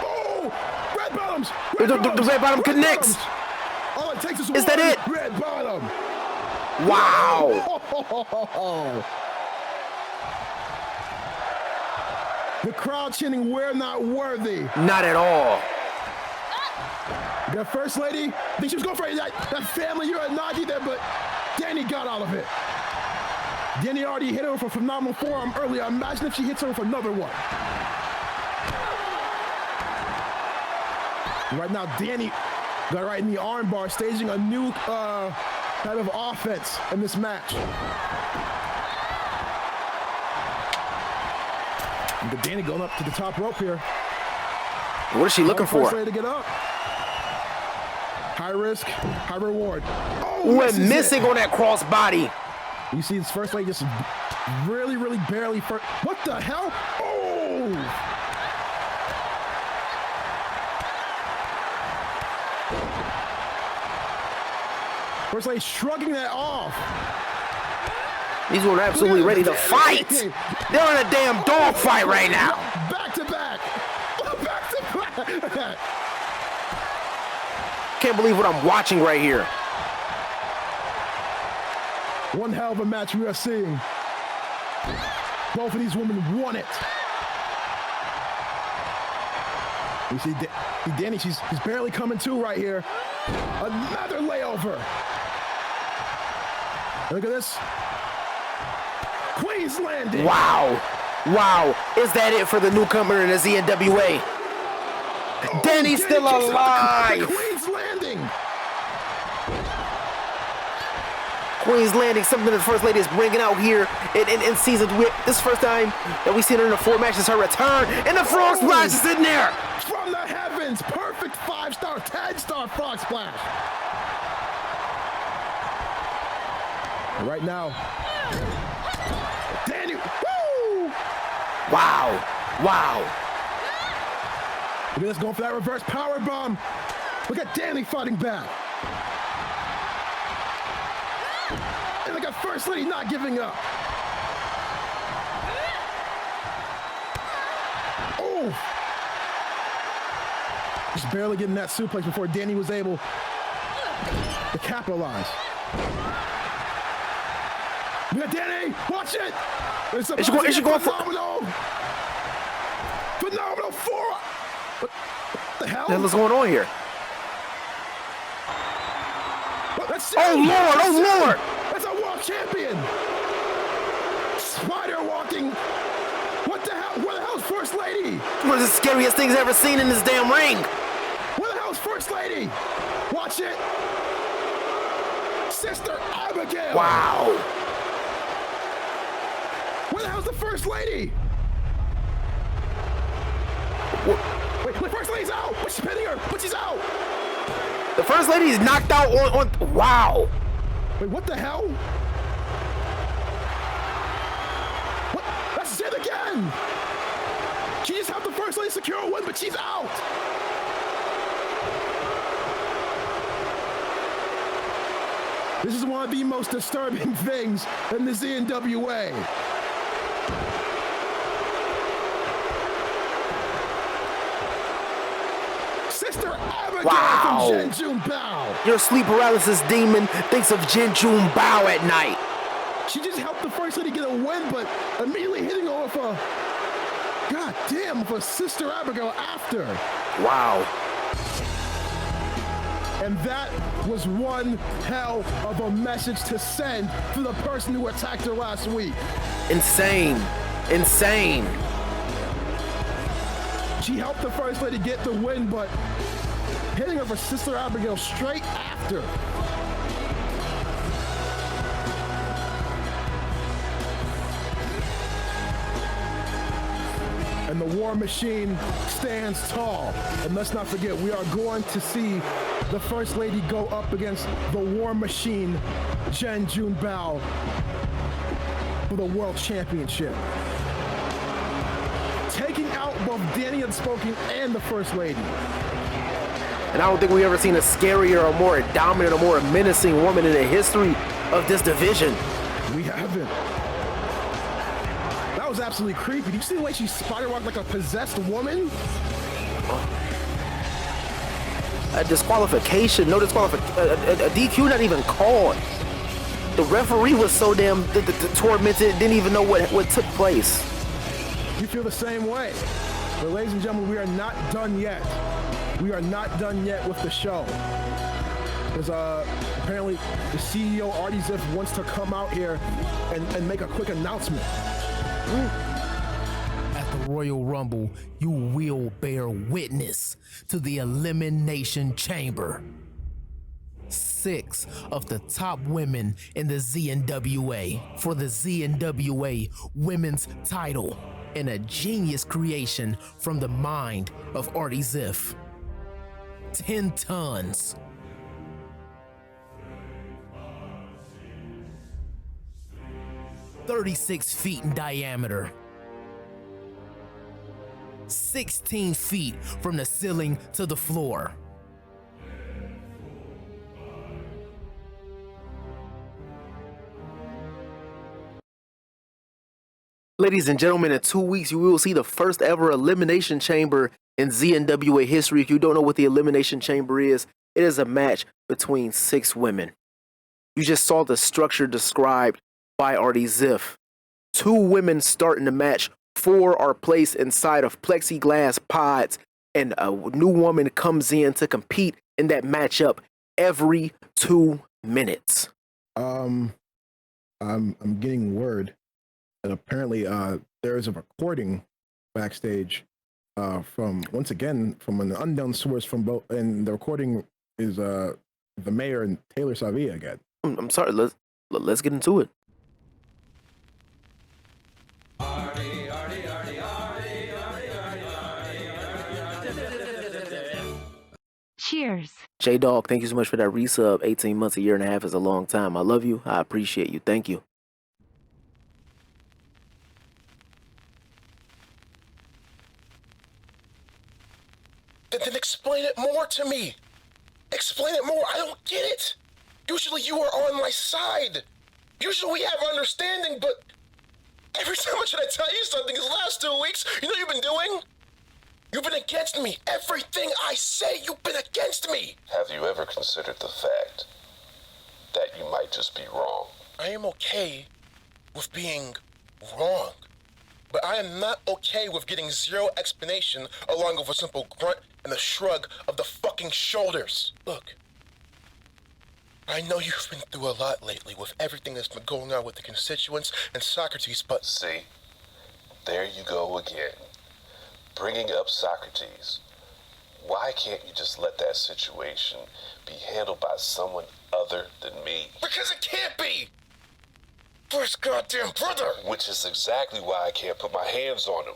Oh, red bottoms! The red bottom connects. All it takes is that it? Red bottom. Wow. The crowd chanting, "We're not worthy." Not at all. The first lady, I think she was going for that family Uranagi there, but Danny got out of it. Danny already hit her with a phenomenal forearm earlier. Imagine if she hits her with another one. Right now, Danny got right in the arm bar, staging a new type of offense in this match. And Danny going up to the top rope here. What is she looking for? First lady to get up. High risk, high reward. Oh, we're missing on that crossbody. You see this first lady just really, really barely. What the hell? Oh! First lady shrugging that off. These were absolutely ready to fight. They're in a damn dog fight right now. Back to back. Back to back. Can't believe what I'm watching right here. One hell of a match we are seeing. Both of these women won it. You see Danny, she's barely coming to right here. Another layover. Look at this. Queen's Landing. Wow. Wow. Is that it for the newcomer in the ZNWA? Oh, Danny's still alive. Queen's Landing. Queen's Landing, something that the First Lady is bringing out here in season. This first time that we've seen her in the 4 matches, her return, and the frog splash is in there. From the heavens, perfect 5-star, 10-star frog splash. Right now, Danny, woo! Wow, wow. Look at this, going for that reverse power bomb. Look at Danny fighting back. And look at First Lady not giving up. Oh! Just barely getting that suplex before Danny was able to capitalize. We got Danny, watch it! Is she going phenomenal for what the hell? What's going on here? Oh Lord, oh Lord! That's a world champion! Spider walking. What the hell? Where the hell's First Lady? One of the scariest things I've ever seen in this damn ring. Where the hell's First Lady? Watch it. Sister Abigail. Wow. Where the hell's the First Lady? Wait, First Lady's out. But she's pinning her. But she's out. The First Lady is knocked out on wow. Wait, what the hell? What? That's it again. She just helped the First Lady secure a win, but she's out. This is one of the most disturbing things in the ZNWA. Sister Abigail from Genjun Bao. Your sleep paralysis demon thinks of Genjun Bao at night. She just helped the First Lady get a win, but immediately hitting her with a, god damn, with a Sister Abigail after. Wow. And that was one hell of a message to send to the person who attacked her last week. Insane. Insane. She helped the First Lady get the win, but hitting her sister Abigail straight after. And the War Machine stands tall. And let's not forget, we are going to see the First Lady go up against the War Machine, Jen June Bao, for the World Championship. Taking out both Danny Unspoken and the First Lady. And I don't think we've ever seen a scarier or more dominant or more menacing woman in the history of this division. We haven't. That was absolutely creepy. Did you see the way she spider-walked like a possessed woman? A disqualification, no disqualification, a DQ not even called. The referee was so damn tormented, didn't even know what took place. You feel the same way. But ladies and gentlemen, we are not done yet. We are not done yet with the show. Because apparently the CEO, Artie Ziff, wants to come out here and make a quick announcement. At the Royal Rumble, you will bear witness to the Elimination Chamber. 6 of the top women in the ZNWA for the ZNWA Women's title, and a genius creation from the mind of Artie Ziff. 10 tons. "36 feet in diameter. 16 feet from the ceiling to the floor. Ladies and gentlemen, in 2 weeks, you will see the first ever Elimination Chamber in ZNWA history. If you don't know what the Elimination Chamber is, it is a match between 6 women. You just saw the structure described by Artie Ziff. 2 women start in the match. 4 are placed inside of plexiglass pods, and a new woman comes in to compete in that matchup every 2 minutes. I'm getting word that apparently there is a recording backstage from, once again, from an unknown source from both, and the recording is the mayor and Taylor Savia again. I'm sorry, let's get into it. Cheers. J-Dog, thank you so much for that resub. 18 months, a year and a half is a long time. I love you. I appreciate you. Thank you. Then explain it more to me. Explain it more. I don't get it. Usually you are on my side. Usually we have understanding, but every time I try to tell you something these last 2 weeks, you know what you've been doing? You've been against me. Everything I say, you've been against me. Have you ever considered the fact that you might just be wrong? I am okay with being wrong, but I am not okay with getting zero explanation along with a simple grunt and a shrug of the fucking shoulders. Look, I know you've been through a lot lately with everything that's been going on with the constituents and Socrates, but... See, there you go again. Bringing up Socrates. Why can't you just let that situation be handled by someone other than me? Because it can't be! First goddamn brother! Which is exactly why I can't put my hands on him.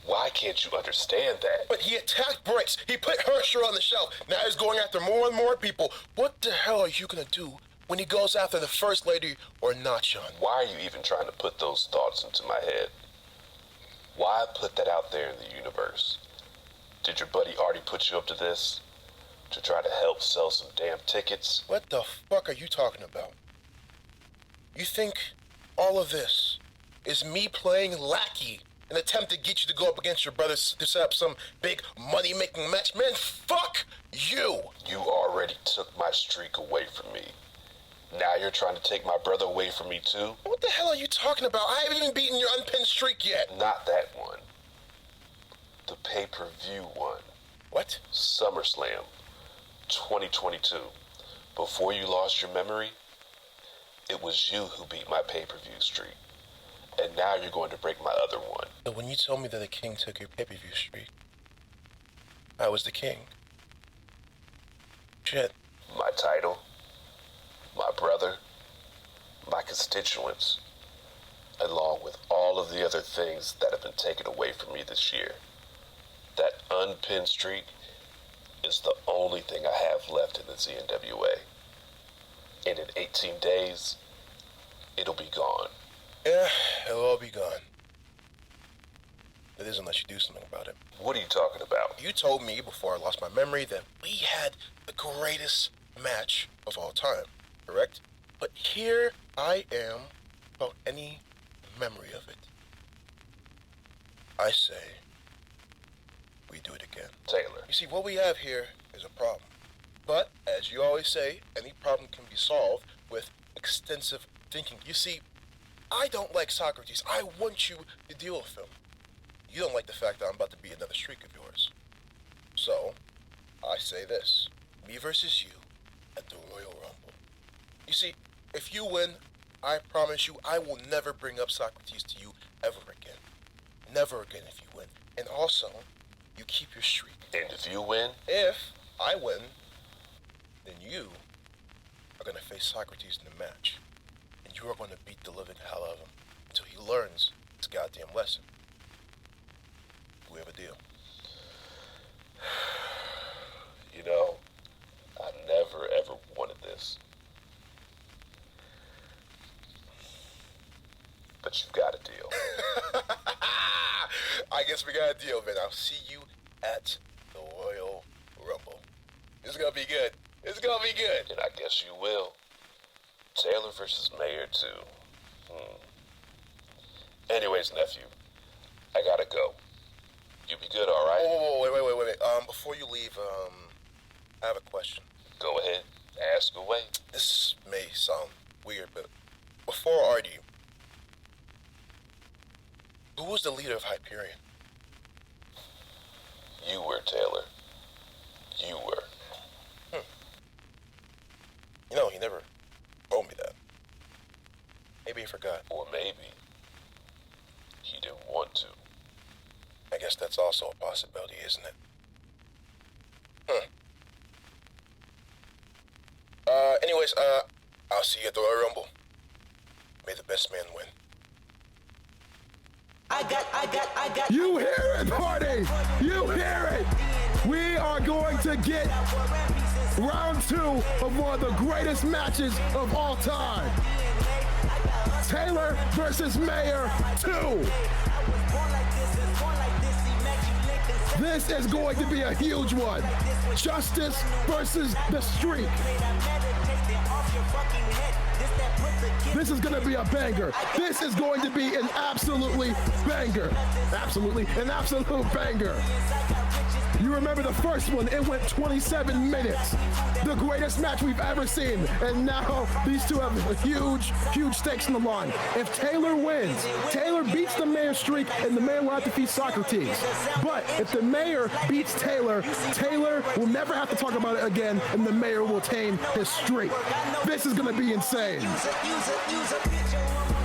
Why can't you understand that? But he attacked Bryce. He put Hersher on the shelf. Now he's going after more and more people. What the hell are you gonna do when he goes after the First Lady or Nachon? Why are you even trying to put those thoughts into my head? Why put that out there in the universe? Did your buddy Artie put you up to this? To try to help sell some damn tickets? What the fuck are you talking about? You think all of this is me playing lackey in an attempt to get you to go up against your brothers to set up some big money-making match? Man, fuck you! You already took my streak away from me. Now you're trying to take my brother away from me too? What the hell are you talking about? I haven't even beaten your unpinned streak yet. Not that one. The pay-per-view one. What? SummerSlam 2022. Before you lost your memory, it was you who beat my pay-per-view streak. And now you're going to break my other one. So when you told me that the king took your pay-per-view streak, I was the king. Shit. My title, my brother, my constituents, along with all of the other things that have been taken away from me this year. That unpinned streak is the only thing I have left in the ZNWA. And in 18 days, it'll be gone. Yeah, it'll all be gone. That is unless you do something about it. What are you talking about? You told me before I lost my memory that we had the greatest match of all time, correct? But here I am without any memory of it. I say, we do it again. Taylor. You see, what we have here is a problem. But, as you always say, any problem can be solved with extensive thinking. You see, I don't like Socrates. I want you to deal with him. You don't like the fact that I'm about to beat another streak of yours. So, I say this. Me versus you at the Royal Rumble. You see, if you win, I promise you I will never bring up Socrates to you ever again. Never again if you win. And also, you keep your streak. And if you win? If I win, then you are going to face Socrates in the match. And you are going to beat the living hell out of him until he learns his goddamn lesson. We have a deal. You know, I never ever wanted this. But you've got a deal. I guess we got a deal, man. I'll see you at the Royal Rumble. It's gonna be good. It's gonna be good. And I guess you will. Taylor versus Mayor, too. Anyways, nephew, I gotta go. You be good, all right? Oh, wait. Before you leave, I have a question. Go ahead. Ask away. This may sound weird, but before Artie, who was the leader of Hyperion? You were, Taylor. You were. You know, he never told me that. Maybe he forgot. Or maybe he didn't want to. I guess that's also a possibility, isn't it? Anyways, I'll see you at the Royal Rumble. May the best man win. I got. You hear it, party! You hear it! We are going to get round 2 of one of the greatest matches of all time. Taylor versus Mayor 2. This is going to be a huge one. Justice versus the Streak. This is going to be a banger. This is going to be an absolutely banger. An absolute banger. You remember the first one, it went 27 minutes. The greatest match we've ever seen. And now these two have huge stakes in the line. If Taylor wins, Taylor beats the Mayor streak and the Mayor will have to defeat Socrates. But if the Mayor beats Taylor, Taylor will never have to talk about it again and the Mayor will tame his streak. This is gonna be insane. Use a picture.